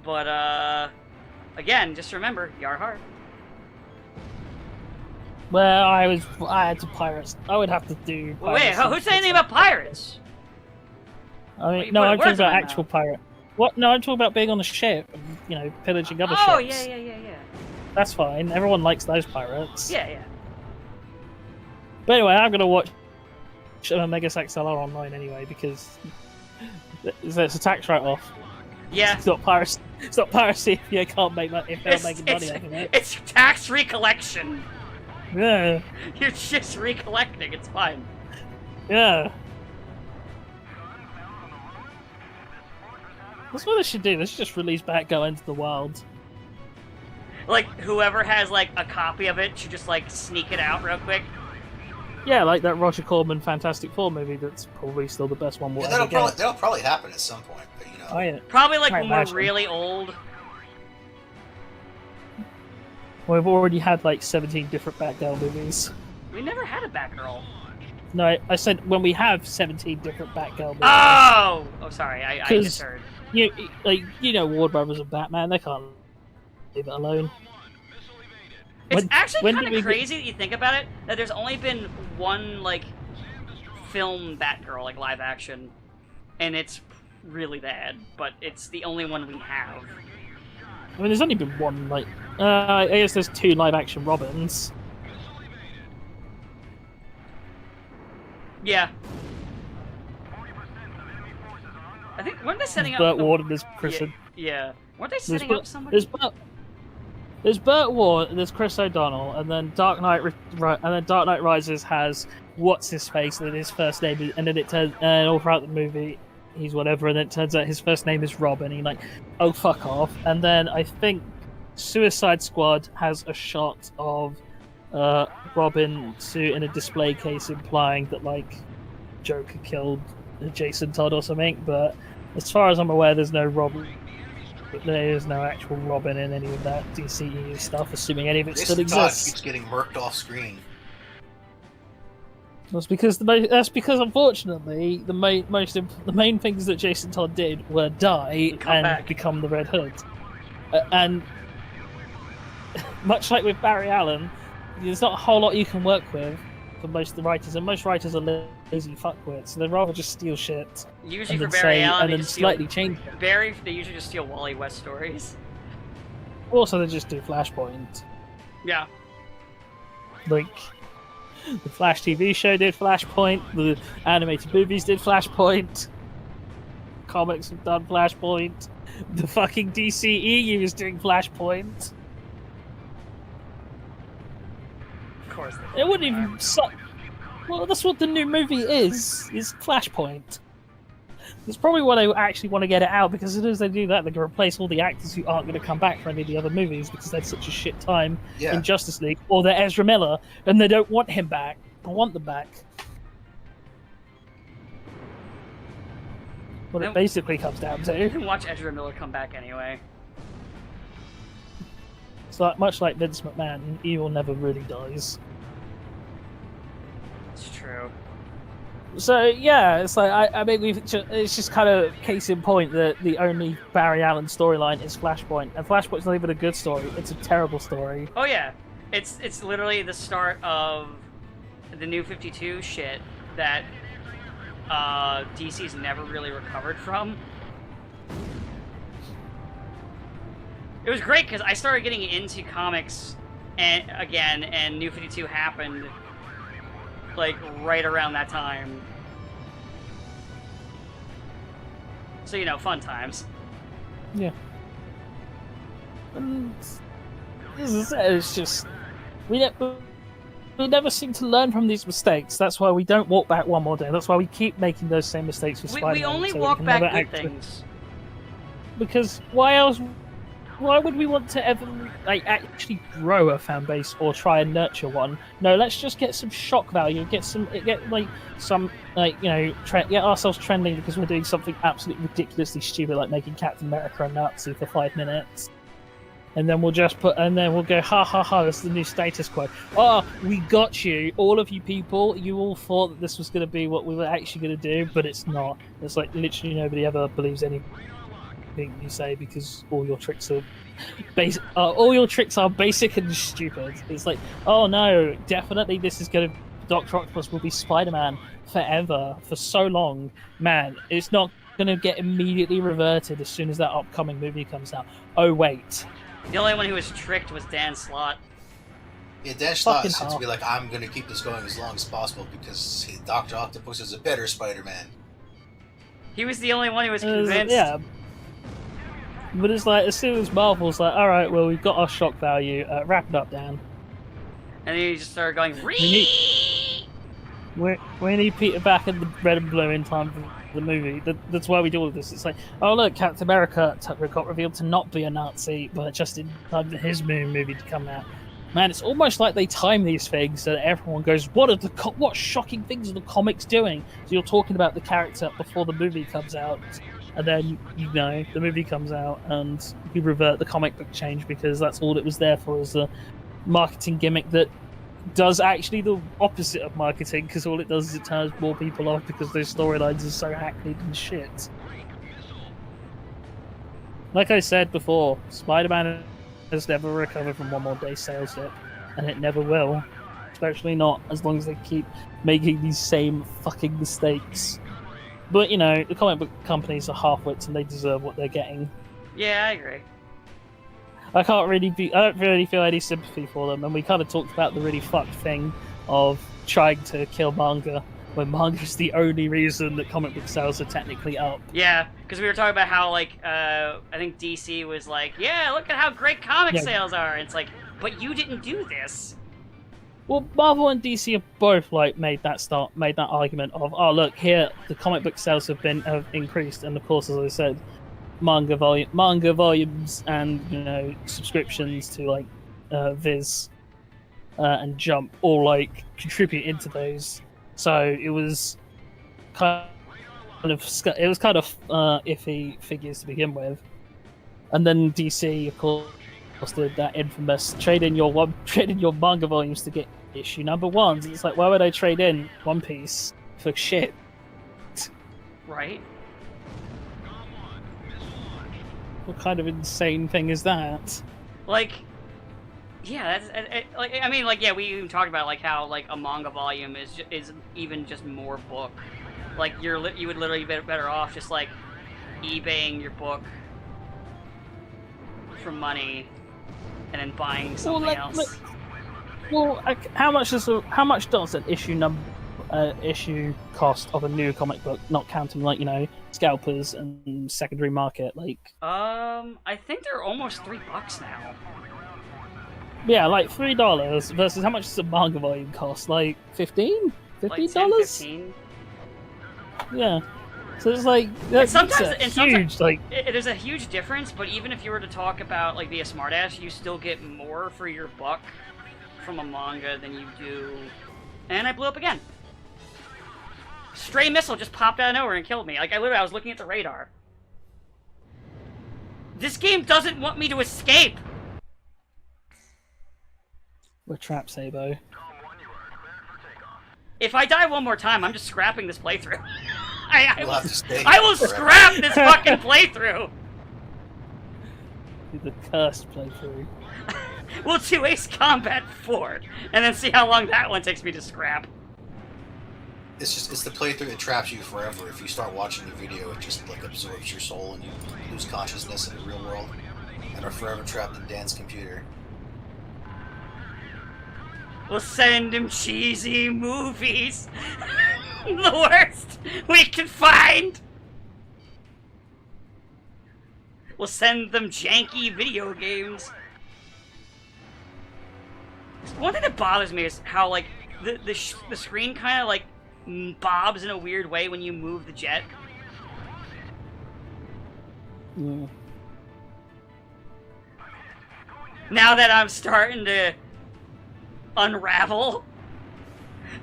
But, again, just remember, yar har. Well, I had to pirates. I would have to do. Wait, who said anything about pirates? I mean, no, I'm talking about actual pirate. What? No, I'm talking about being on a ship, and, pillaging other ships. Oh, yeah. That's fine. Everyone likes those pirates. Yeah. But anyway, I'm gonna watch Megas XLR online anyway because it's a tax write-off. Yeah. It's not piracy. It's not piracy if you can't make money. If they're making money off of it. It's tax recollection. Yeah. You're just recollecting. It's fine. Yeah. That's what they should do. They should just release Batgirl into the wild. Like, whoever has, like, a copy of it should just, like, sneak it out real quick. Yeah, like that Roger Corman Fantastic Four movie that's probably still the best one we'll ever get. That'll probably happen at some point, but Oh, yeah. Probably, like, I when we're imagine. really old. We've already had, like, 17 different Batgirl movies. We never had a Batgirl. No, I said when we have 17 different Batgirl movies. Oh! Oh, sorry, I 'Cause- misheard. Warner Brothers and Batman, they can't leave it alone. It's actually when kind did we of get- crazy that you think about it, that there's only been one, like, film Batgirl, like, live action. And it's really bad, but it's the only one we have. I mean, there's only been one, like... I guess there's 2 live-action Robins. Yeah. I think, weren't they setting up... Burt Ward and there's Chris... Yeah. Weren't they There's setting Burt- up somebody? There's Burt Ward, there's Chris O'Donnell, and then Dark Knight Rises has what's his face, and then his first name is, and then it turns, and all throughout the movie he's whatever, and then it turns out his first name is Robin. And you're like, oh fuck off. And then I think Suicide Squad has a shot of Robin suit in a display case, implying that like Joker killed Jason Todd or something. But as far as I'm aware, there's no Robin. There is no actual Robin in any of that DCEU stuff, assuming any of it still Jason Todd exists. keeps getting murked off screen. That's because unfortunately the main things that Jason Todd did were die Come and back. become the Red Hood, and much like with Barry Allen, there's not a whole lot you can work with for most of the writers, and most writers are lazy fuckwits, so they'd rather just steal shit Usually and for then Barry say Allen, and they then just steal... slightly change it. Barry, they usually just steal Wally West stories. Also, they just do Flashpoint. Yeah. Like, the Flash TV show did Flashpoint, the animated movies did Flashpoint, comics have done Flashpoint, the fucking DCEU is doing Flashpoint. Of course. It wouldn't even suck. Well, that's what the new movie is Flashpoint. That's probably why they actually want to get it out, because as soon as they do that, they can replace all the actors who aren't going to come back for any of the other movies because they had such a shit time Yeah. in Justice League, or they're Ezra Miller and they don't want him back. They want them back. What it basically comes down You to. can watch Ezra Miller come back anyway. It's like much like Vince McMahon, evil never really dies. It's true. So yeah, it's like I mean it's just kind of case in point that the only Barry Allen storyline is Flashpoint, and Flashpoint's not even a good story; it's a terrible story. Oh yeah, it's literally the start of the New 52 shit that DC's never really recovered from. It was great because I started getting into comics and New 52 happened like right around that time. So, you know, fun times. Yeah. And this is it. It's just we never seem to learn from these mistakes. That's why we don't walk back one more day. That's why we keep making those same mistakes with Spider-Man. We only so walk can back never good actually- things. Because why else? Why would we want to ever actually grow a fan base or try and nurture one? No, let's just get some shock value, get ourselves trending because we're doing something absolutely ridiculously stupid like making Captain America a Nazi for 5 minutes. And then we'll go, ha ha ha, this is the new status quo. Oh, we got you. All of you people, you all thought that this was going to be what we were actually going to do, but it's not. It's like literally nobody ever believes anything you say because all your tricks are basic and stupid. It's like, oh no, definitely this is going to... Dr. Octopus will be Spider-Man forever, for so long. Man, it's not going to get immediately reverted as soon as that upcoming movie comes out. Oh wait. The only one who was tricked was Dan Slott. Yeah, Dan Slott Fucking seems to be hell. like, I'm going to keep this going as long as possible because Dr. Octopus is a better Spider-Man. He was the only one who was convinced. Yeah. But it's like, as soon as Marvel's like, alright, well, we've got our shock value, wrap it up, Dan. And then he just started going, We need Peter back in the red and blue in time for the movie. That's why we do all of this. It's like, oh look, Captain America got revealed to not be a Nazi, but just in time for his movie to come out. Man, it's almost like they time these things so that everyone goes, what shocking things are the comics doing? So you're talking about the character before the movie comes out, and then, the movie comes out and you revert the comic book change because that's all it was there for, as a marketing gimmick that does actually the opposite of marketing, because all it does is it turns more people off because those storylines are so hackneyed and shit. Like I said before, Spider-Man has never recovered from one more day's sales dip, and it never will. Especially not as long as they keep making these same fucking mistakes. But, the comic book companies are half-wits and they deserve what they're getting. Yeah, I agree. I don't really feel any sympathy for them, and we kind of talked about the really fucked thing of trying to kill manga, when manga's the only reason that comic book sales are technically up. Yeah, because we were talking about how, I think DC was like, yeah, look at how great comic sales are. And it's like, but you didn't do this. Well, Marvel and DC have both made that argument of, oh look, here the comic book sales have increased, and of course, as I said, manga volumes and subscriptions to Viz and Jump all contribute into those. So it was kind of iffy figures to begin with, and then DC of course did that infamous trade in your manga volumes to get issue number ones. It's like, why would I trade in One Piece for shit? Right? What kind of insane thing is that? Like, yeah, like, I mean, like, yeah, we even talked about, like, how, like, a manga volume is even just more book. Like, you would literally be better off just, like, eBaying your book for money and then buying something else. How much does an issue cost of a new comic book, not counting, like, you know, scalpers and secondary market? Like, I think they're almost $3 now. yeah, like $3 versus how much does a manga volume cost? Like $15? $15? Like 10, 15. Yeah. So it's like that's huge. Like, there's a huge difference, but even if you were to talk about like be a smartass, you still get more for your buck from a manga than you do. And I blew up again. Stray missile just popped out of nowhere and killed me. Like, I was looking at the radar. This game doesn't want me to escape! we're trapped, Sabo. If I die one more time, I'm just scrapping this playthrough. You'll have to stay I will forever. scrap this fucking playthrough! The cursed playthrough. We'll do Ace Combat 4, and then see how long that one takes me to scrap. It's the playthrough that traps you forever. If you start watching the video, it just like absorbs your soul and you lose consciousness in the real world and are forever trapped in Dan's computer. We'll send him cheesy movies. The worst we can find. We'll send them janky video games. One thing that bothers me is how, like, the screen kind of, like, bobs in a weird way when you move the jet. Yeah. Now that I'm starting to unravel,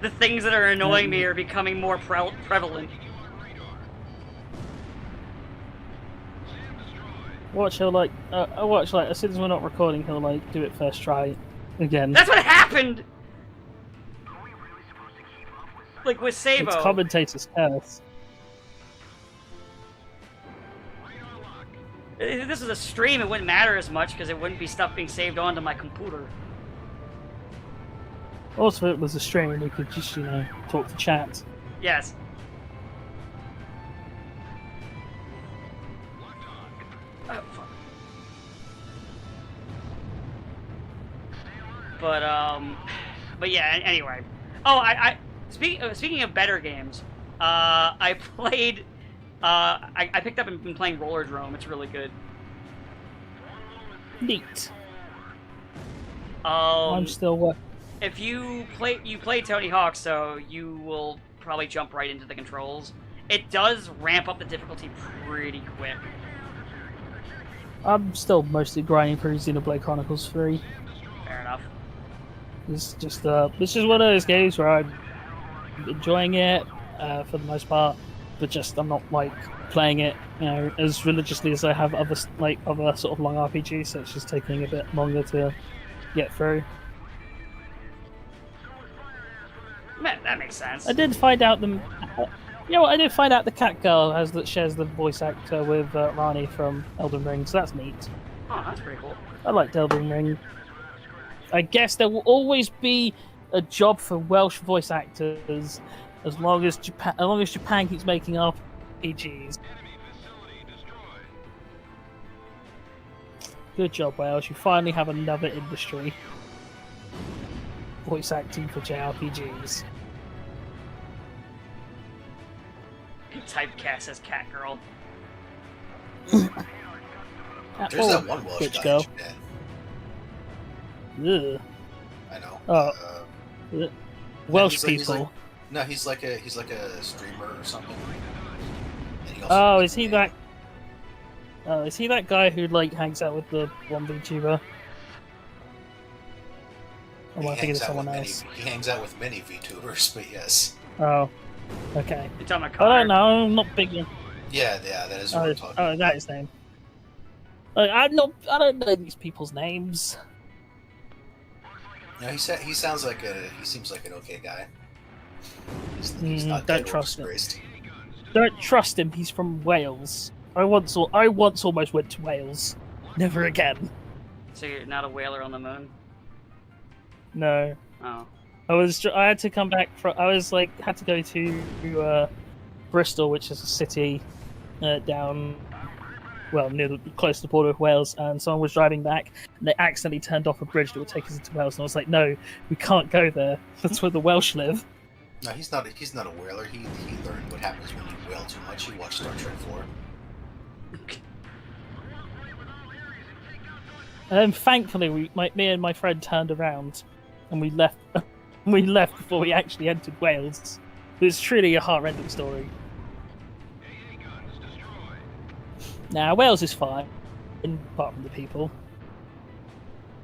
the things that are annoying me are becoming more prevalent. Watch, he'll like, watch, like, as soon as we're not recording, he'll like do it first try again. That's what happened! Like with Sabo. It's commentator's curse. If this was a stream, it wouldn't matter as much because it wouldn't be stuff being saved onto my computer. Also, it was a stream and we could just, you know, talk to chat. Yes. Oh, fuck. But yeah, anyway. Oh, speaking of better games, I played, I picked up and been playing Roller Drome. It's really good. Neat. I'm still working. If you play Tony Hawk, so you will probably jump right into the controls. It does ramp up the difficulty pretty quick. I'm still mostly grinding through Xenoblade Chronicles 3. Fair enough. It's just one of those games where I'm enjoying it for the most part, but just I'm not like playing it, you know, as religiously as I have other sort of long RPGs. So it's just taking a bit longer to get through. Man, that makes sense. I did find out the cat girl shares the voice actor with Rani from Elden Ring, so that's neat. Oh, that's pretty cool. I liked Elden Ring. I guess there will always be a job for Welsh voice actors as long as Japan keeps making RPGs. Good job, Wales. You finally have another industry. Voice acting for JRPGs. Typecast as Cat Girl. There's that one Welsh bitch guy girl. in Japan. Ugh. I know. Welsh he's people. he's like a streamer or something. And he Oh, also is he that? Is he that guy who like hangs out with the one VTuber? Or am I thinking of someone else? He hangs out with many VTubers, but yes. Oh, okay. You're talking about I Connor? don't know. I'm not big. Yeah, that is what I'm talking about. Oh, that is his name. I don't know these people's names. No, he sounds like he seems like an okay guy. He's not don't dead or trust him. disgraced. Don't trust him. He's from Wales. I once almost went to Wales. Never again. So you're not a whaler on the moon? No. Oh. I had to come back from. I was like had to go to Bristol, which is a city down, well, close to the border of Wales, and someone was driving back, and they accidentally turned off a bridge that would take us into Wales, and I was like, no, we can't go there. That's where the Welsh live. No, he's not a whaler. He learned what happens when you whale too much. He watched Star Trek 4. And thankfully, me and my friend turned around, and we left. We left before we actually entered Wales. It was truly a heart-rending story. Now, Wales is fine, apart from the people.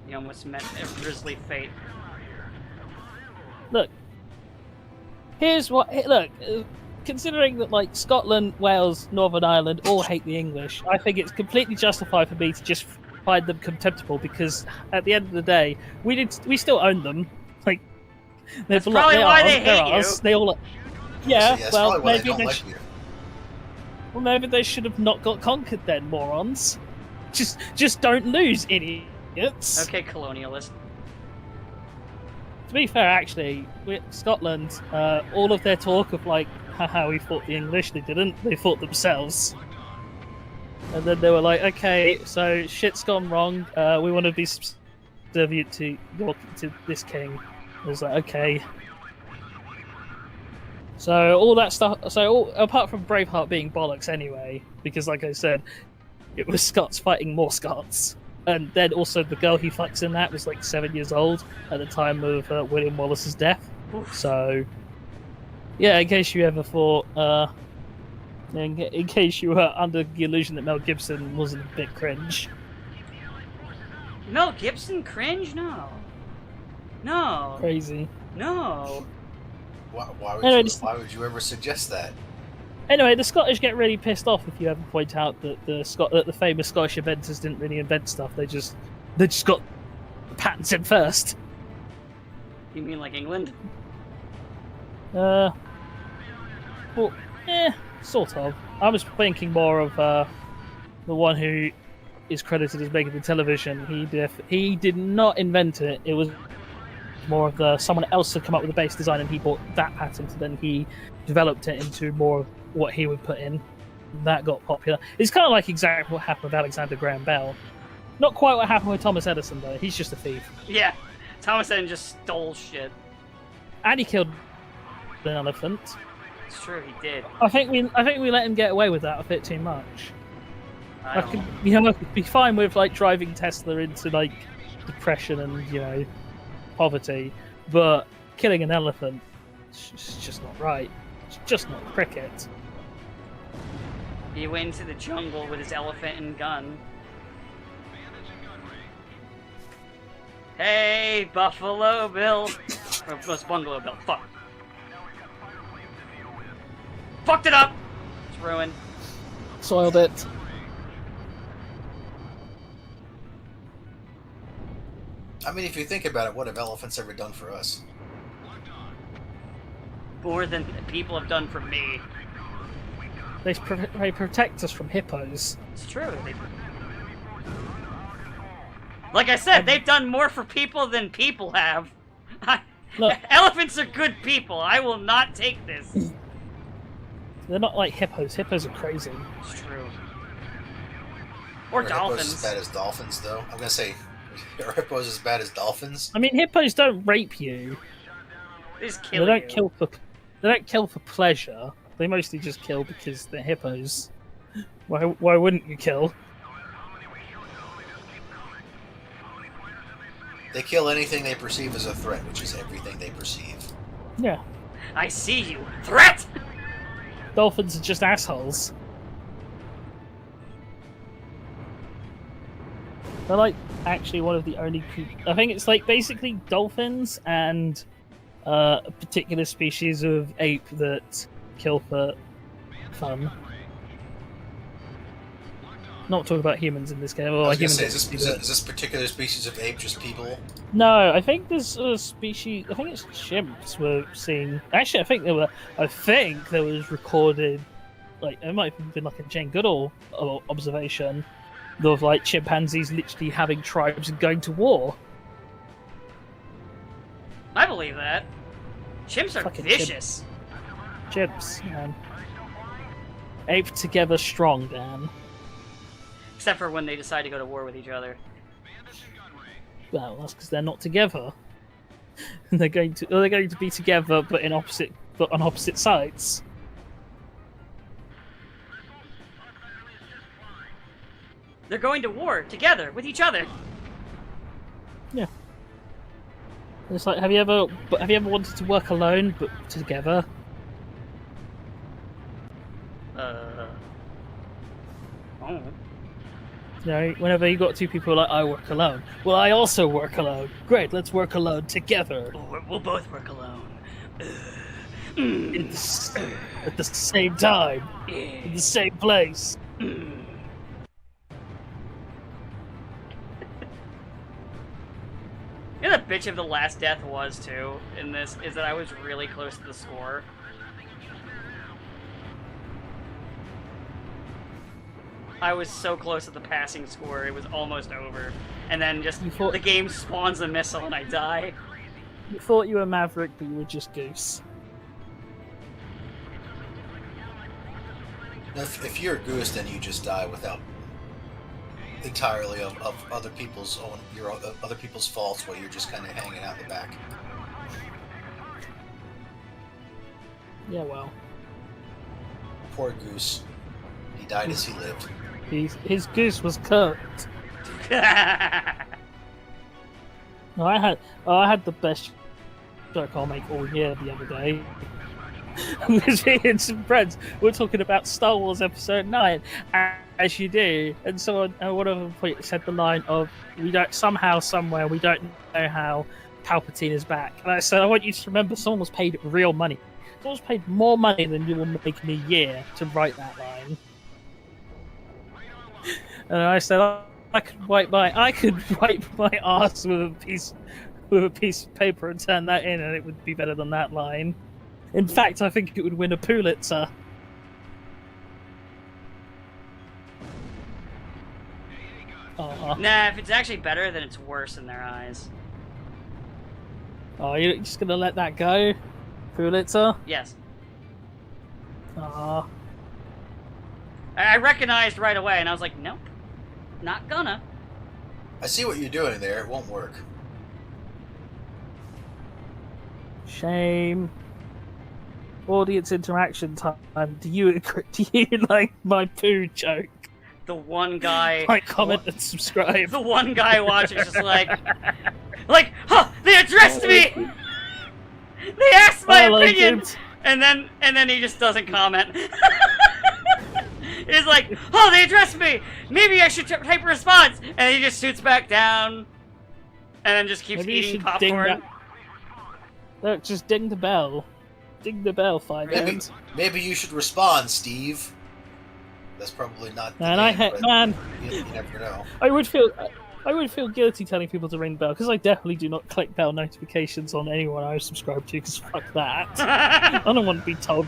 You almost met a grisly fate. Look, considering that like Scotland, Wales, Northern Ireland all hate the English, I think it's completely justified for me to just find them contemptible, because at the end of the day, we still own them. Like, that's probably why they hate you. They all, yeah. That's Well, why maybe maybe they should have not got conquered then, morons. Just don't lose, idiots. Okay, colonialist. To be fair, actually, with Scotland, all of their talk of like, haha, we fought the English, they didn't. They fought themselves. And then they were like, okay, so shit's gone wrong. We want to be subservient to this king. It was like, okay. So all that stuff. So apart from Braveheart being bollocks anyway, because like I said, it was Scots fighting more Scots, and then also the girl he fucks in that was like 7 years old at the time of William Wallace's death. Oof. So yeah, in case you ever thought, in case you were under the illusion that Mel Gibson wasn't a bit cringe. Mel Gibson cringe? No. Crazy. No. Why would you ever suggest that? Anyway, the Scottish get really pissed off if you ever point out that the famous Scottish inventors didn't really invent stuff. They just got patents in first. You mean like England? Well, sort of. I was thinking more of the one who is credited as making the television. He did not invent it. It was more of someone else had come up with the base design, and he bought that patent, and then he developed it into more of what he would put in. That got popular. It's kind of like exactly what happened with Alexander Graham Bell. Not quite what happened with Thomas Edison, though. He's just a thief. Yeah. Thomas Edison just stole shit. And he killed an elephant. It's true, he did. I think we let him get away with that a bit too much. I could be fine with like driving Tesla into like depression and poverty, but killing an elephant, it's just not right. It's just not cricket. He went into the jungle with his elephant and gun. Hey, Buffalo Bill. Or it was Bungalow Bill. Fuck. Fucked it up! It's ruined. Soiled it. I mean, if you think about it, what have elephants ever done for us? More than people have done for me. They protect us from hippos. It's true. Like I said, they've done more for people than people have. Look. Elephants are good people. I will not take this. They're not like hippos. Hippos are crazy. It's true. Or Are dolphins. hippos as bad as dolphins, though? I'm gonna say, are hippos as bad as dolphins? I mean, hippos don't rape you. They just kill They don't you. kill for. They don't kill for pleasure. They mostly just kill because they're hippos. Why wouldn't you kill? They kill anything they perceive as a threat, which is everything they perceive. Yeah. I see you. Threat! Dolphins are just assholes. They're like actually one of the only I think it's like basically dolphins and a particular species of ape that kill for fun. Not talking about humans in this game. Well, I was gonna humans say, is this particular species of ape just people? No, I think there's a species. I think it's chimps were seen. Actually, I think there was recorded. Like it might have been like a Jane Goodall observation of like chimpanzees literally having tribes and going to war. I believe that. Chimps are Fucking vicious. Chimps, man. Ape together strong, Dan. Except for when they decide to go to war with each other. Well, that's because they're not together. They're going to be together, but on opposite sides. They're going to war together with each other. Yeah. It's like, have you ever wanted to work alone but together? Oh. You know, whenever you got two people like, I work alone. Well, I also work alone. Great, let's work alone together. We'll both work alone. At the same time, in the same place. You know the bitch of the last death was, too, in this, is that I was really close to the score. I was so close at the passing score, it was almost over. And then just, the game spawns a missile and I die. You thought you were Maverick, but you were just Goose. If you're a Goose, then you just die without entirely of other people's other people's faults, while you're just kind of hanging out in the back. Yeah, well. Poor Goose. He died as he lived. His goose was cooked. I had the best joke I'll make all year the other day. Because me and some friends were talking about Star Wars Episode 9, as you do, and someone at one of them said the line of, we don't know how Palpatine is back. And I said, I want you to remember someone was paid real money. Someone was paid more money than you will make in a year to write that line. And I said, I could wipe my ass with a piece of paper and turn that in, and it would be better than that line. In fact, I think it would win a Pulitzer. Nah, if it's actually better, then it's worse in their eyes. Oh, you're just gonna let that go? Pulitzer? Yes. Aw. I recognized right away, and I was like, nope, not gonna. I see what you're doing there. It won't work. Shame. Audience interaction time. Do you like my poo joke? The one guy... Like, comment and subscribe. The one guy watching is just like, huh, they addressed me! They asked my opinion! And then he just doesn't comment. He's like, oh, they addressed me! Maybe I should type a response! And he just shoots back down. And then just keeps eating popcorn. Look, just ding the bell. Ding the bell, Maybe you should respond, Steve. That's probably not. Man, you never know. I would feel guilty telling people to ring the bell, because I definitely do not click bell notifications on anyone I subscribe to, because fuck that. I don't want to be told.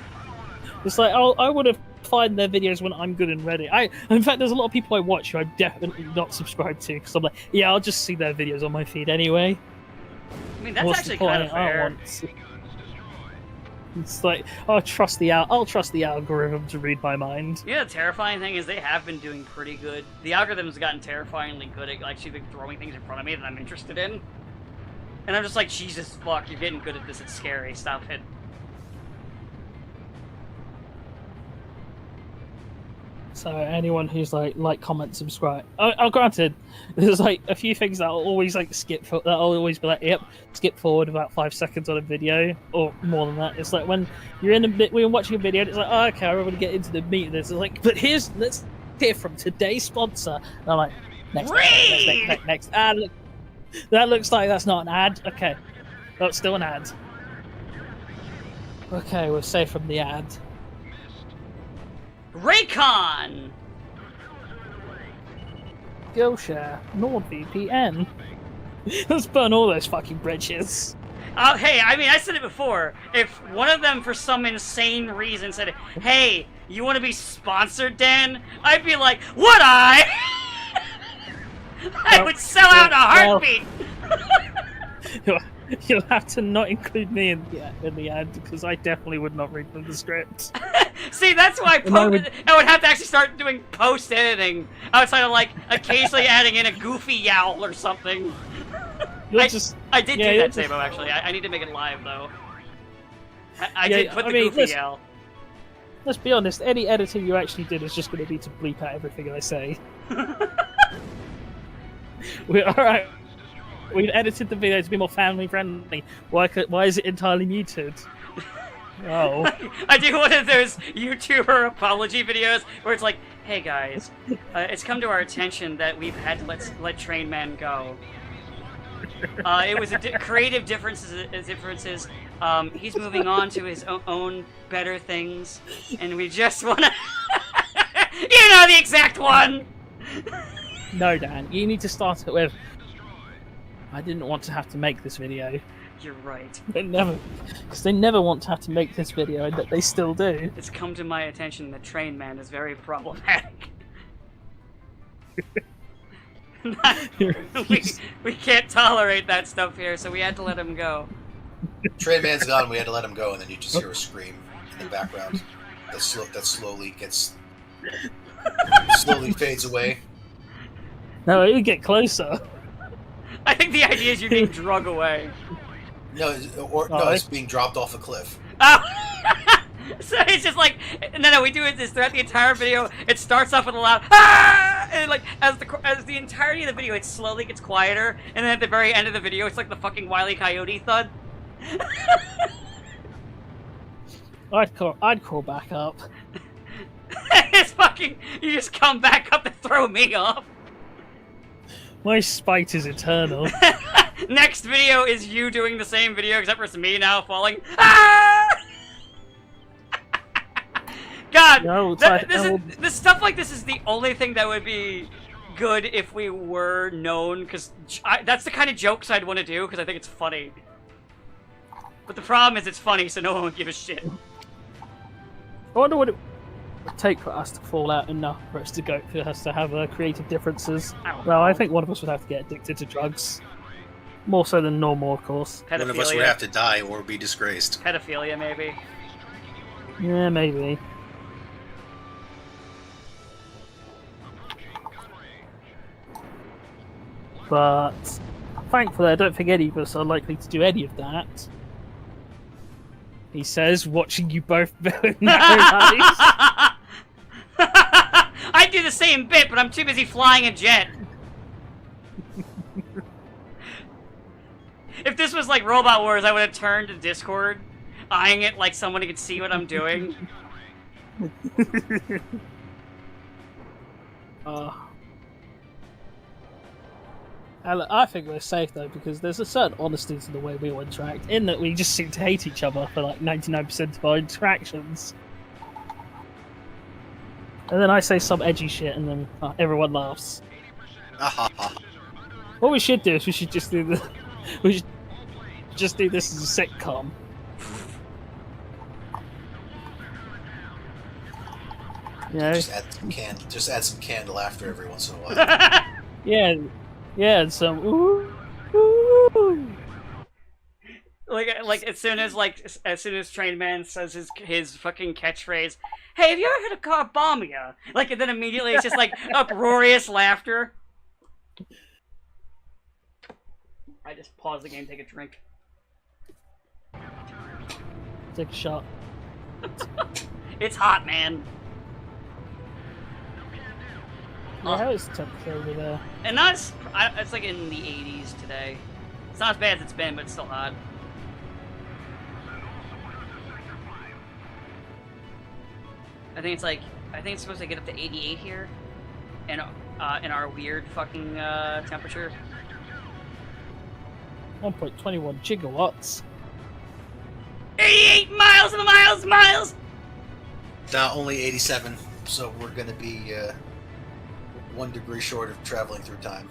It's like, I would have find their videos when I'm good and ready. In fact, there's a lot of people I watch who I'm definitely not subscribed to, because I'm like, yeah, I'll just see their videos on my feed anyway. I mean, that's actually kind of fair. It's like, I'll trust the algorithm to read my mind. Yeah, the terrifying thing is they have been doing pretty good. The algorithm's gotten terrifyingly good at actually throwing things in front of me that I'm interested in. And I'm just like, Jesus fuck, you're getting good at this, it's scary, stop it. So anyone who's like, comment, subscribe. Oh, granted, there's like a few things that I'll always like that I'll always be like, yep, skip forward about 5 seconds on a video or more than that. It's like when we're watching a video, and it's like, oh, okay, I want to get into the meat of this. It's like, but let's hear from today's sponsor. And I'm like, next. Look, that looks like that's not an ad. Okay, that's still an ad. Okay, we're safe from the ad. Raycon! Skillshare, NordVPN. Let's burn all those fucking bridges. Hey, I mean, I said it before. If one of them, for some insane reason, said, "Hey, you want to be sponsored, Dan?" I'd be like, "Would I?" I would sell out in a heartbeat. You'll have to not include me in the ad because I definitely would not read from the script. See, that's why I would have to actually start doing post editing outside of like occasionally adding in a goofy yowl or something. I did do that, Sabo, actually. I need to make it live, though. I did put the goofy yell. Let's be honest, any editing you actually did is just going to be to bleep out everything I say. Alright. We've edited the video to be more family-friendly. Why is it entirely muted? Oh. I do one of those YouTuber apology videos where it's like, "Hey guys, it's come to our attention that we've had to let Train Man go. It was creative differences. He's moving on to his own better things, and we just want to." You know the exact one. No, Dan, you need to start it with, "I didn't want to have to make this video." You're right. They never want to have to make this video, and that they still do. It's come to my attention that Train Man is very problematic. we can't tolerate that stuff here, so we had to let him go. Train Man's gone. We had to let him go, and then you just hear a scream in the background that slowly fades away. No, it would get closer. I think the idea is you're being drug away. No, it's being dropped off a cliff. Oh. So it's just like, no, we do it this throughout the entire video. It starts off with a loud "ah!" And like as the entirety of the video, it slowly gets quieter, and then at the very end of the video, it's like the fucking Wile E. Coyote thud. I'd crawl back up. It's fucking. You just come back up to throw me off. My spite is eternal. Next video is you doing the same video, except for it's me now falling. Ah! God, no, this stuff like this is the only thing that would be good if we were known, because that's the kind of jokes I'd want to do, because I think it's funny. But the problem is it's funny, so no one would give a shit. I wonder what it would take for us to fall out enough for us to have creative differences. Well, I think one of us would have to get addicted to drugs. More so than normal, of course. Pedophilia. One of us would have to die or be disgraced. Pedophilia, maybe. Yeah, maybe. But thankfully, I don't think any of us are likely to do any of that. He says, watching you both burn. I'd do the same bit, but I'm too busy flying a jet. If this was like Robot Wars, I would have turned to Discord, eyeing it like someone could see what I'm doing. I think we're safe though, because there's a certain honesty to the way we all interact, in that we just seem to hate each other for like 99% of our interactions. And then I say some edgy shit, and then everyone laughs. What we should do is we should just do this as a sitcom. You know? Just add some canned laughter every once in a while. Yeah, and some ooh, ooh. Like as soon as Train Man says his fucking catchphrase, "Hey, have you ever hit a car bomb ya?" Like, and then immediately it's just like uproarious laughter. I just pause the game, take a drink. Take a shot. It's hot, man. Yeah, how is the temperature over there? And it's like in the 80s today. It's not as bad as it's been, but it's still hot. I think it's supposed to get up to 88 here, in our weird fucking temperature. 1.21 gigawatts. 88 miles and miles! Now only 87, so we're gonna be 1 degree short of traveling through time.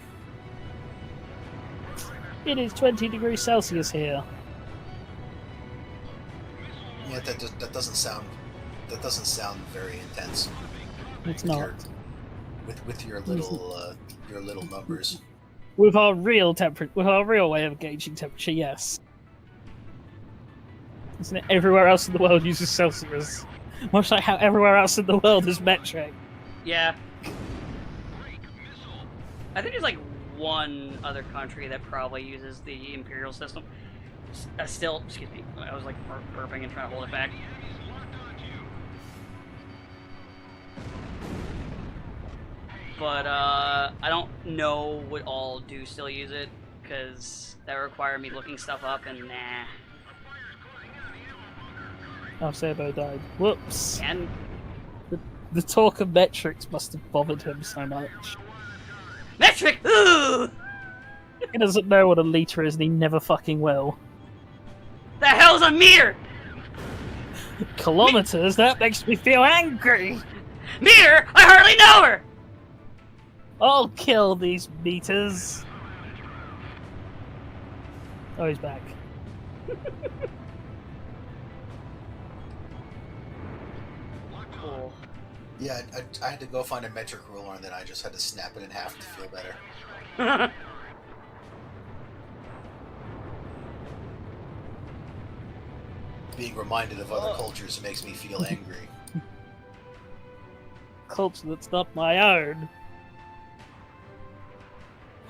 It is 20 degrees Celsius here. Yeah, that doesn't sound very intense. It's with not. With your little numbers. With our real way of gauging temperature, yes. Isn't it? Everywhere else in the world uses Celsius, much like how everywhere else in the world is metric. Yeah. I think there's like one other country that probably uses the imperial system. Still, excuse me, I was like burping and trying to hold it back. But I don't know what all do still use it, because that would require me looking stuff up, and nah. Oh, Sabo died. Whoops. And The talk of metrics must have bothered him so much. metric! Ooh! He doesn't know what a liter is, and he never fucking will. The hell's a meter? Kilometers? That makes me feel angry! Meter? I hardly know her! I'll kill these meters! Oh, he's back. Cool. Yeah, I had to go find a metric ruler, and then I just had to snap it in half to feel better. Being reminded of other cultures makes me feel angry. Culture that's not my own.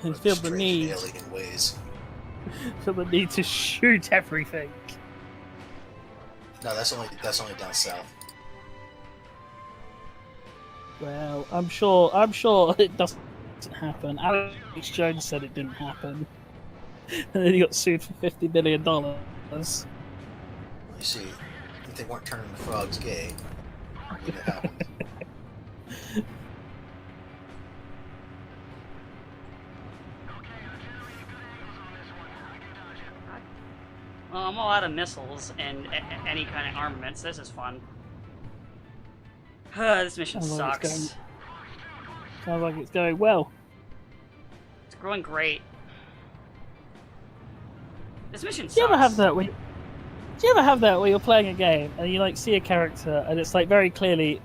And Of feel the strange need. alien ways. Feel the need to shoot everything. No, that's only down south. Well, I'm sure it doesn't happen. Alex Jones said it didn't happen. And then he got sued for $50 million. You see, if they weren't turning the frogs gay, it would have happened. Well, I'm all out of missiles and any kind of armaments. This is fun. This mission Sounds like it's sucks. Sounds like it's going well. It's going great. This mission sucks. Do you ever have that where you're playing a game and you like see a character and it's like very clearly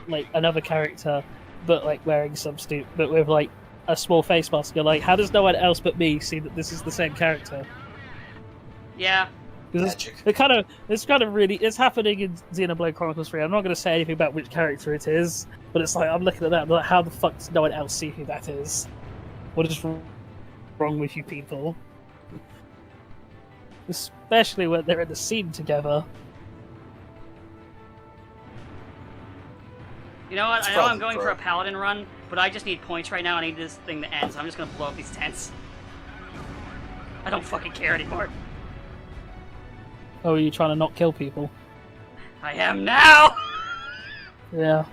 like another character, but like wearing some suit, but with like a small face mask? You're like, how does no one else but me see that this is the same character? Yeah. Magic. It's happening in Xenoblade Chronicles 3. I'm not going to say anything about which character it is, but it's like, I'm looking at that and I'm like, how the fuck does no one else see who that is? What is wrong with you people? Especially when they're in the scene together. You know what? It's I know I'm probably going for pro. a paladin run, but I just need points right now. I need this thing to end, so I'm just gonna blow up these tents. I don't fucking care anymore. Oh, are you trying to not kill people? I am now! Yeah.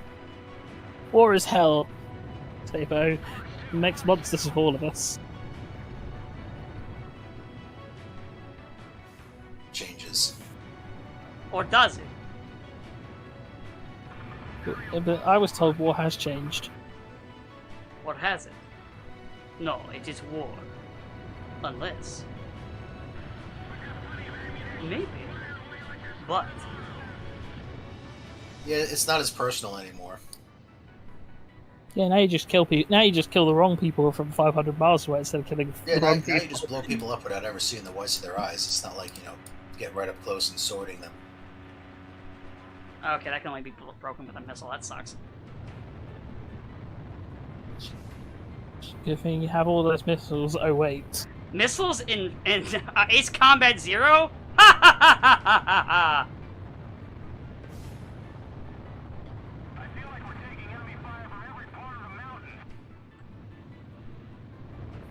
War is hell, Sabo. It makes monsters of all of us. Changes. Or does it? But I was told war has changed. Or has it? No, it is war. Unless... maybe. But... Yeah, it's not as personal anymore. Yeah, now you just kill people. Now you just kill the wrong people from 500 miles away instead of killing Yeah, the now, wrong now you people. just blow people up without ever seeing the whites of their eyes. It's not like, get right up close and sorting them. Okay, that can only be broken with a missile. That sucks. Good thing you have all those missiles. Oh wait, Missiles in Ace Combat Zero? Ha ha ha ha ha ha ha!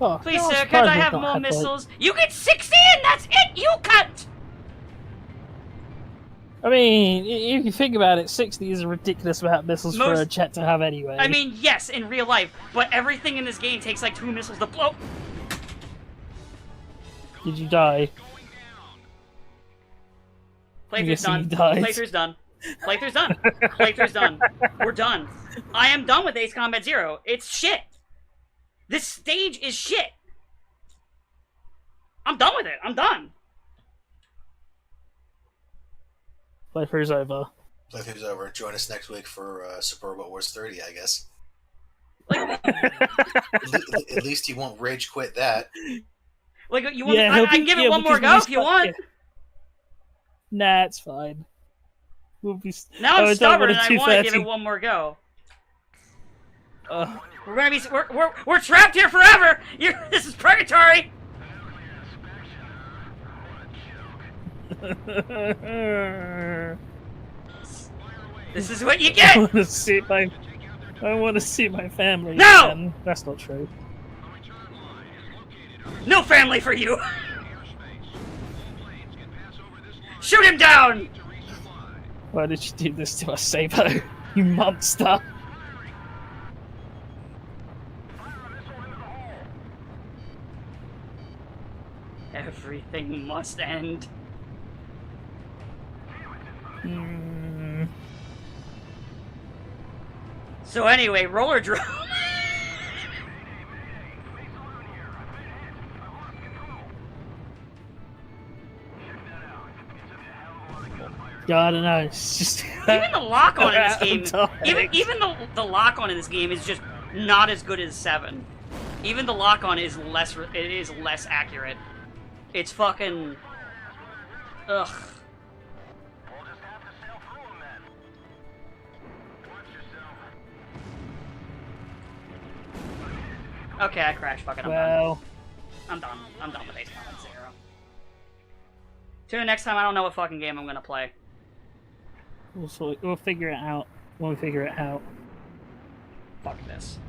oh, Please, no, I'm sir, surprised can't I we've have not more had, like- missiles? You get 16! That's it! You cunt! I mean, if you think about it, 60 is a ridiculous amount of missiles for Most- a jet to have anyway. I mean, yes, in real life, but everything in this game takes like 2 missiles to blow. did you die? Playthrough's guessing done. you died. Playthrough's done. Playthrough's done. Playthrough's done. We're done. I am done with Ace Combat Zero. It's shit. This stage is shit. I'm done with it. I'm done. Playthrough's over. Playthrough's over. Join us next week for Super Robot Wars 30, I guess. Like, At least he won't rage quit that. like you want? Yeah, I can give it one more go if you want. Yeah. Nah, it's fine. We'll be. Now I'm I don't stubborn want and a I want to give 230. it one more go. We're gonna be. We're trapped here forever. This is purgatory. This is what you I get. want to see my. I want to see my family. No! Again. That's not true. No family for you. Shoot him down. Why did you do this to us, Sabo? You monster! Everything must end. Hmm. So anyway, roller drone. Yeah, I don't know. It's just Even the lock on in this game, I'm even the lock on in this game is just not as good as 7. Even the lock on is less. It is less accurate. It's fucking. Ugh. Okay, I crashed. Fucking. well, I'm done. I'm done with Ace Combat 0. Tune in next time. I don't know what fucking game I'm gonna play. we'll figure it out when we figure it out. Fuck this.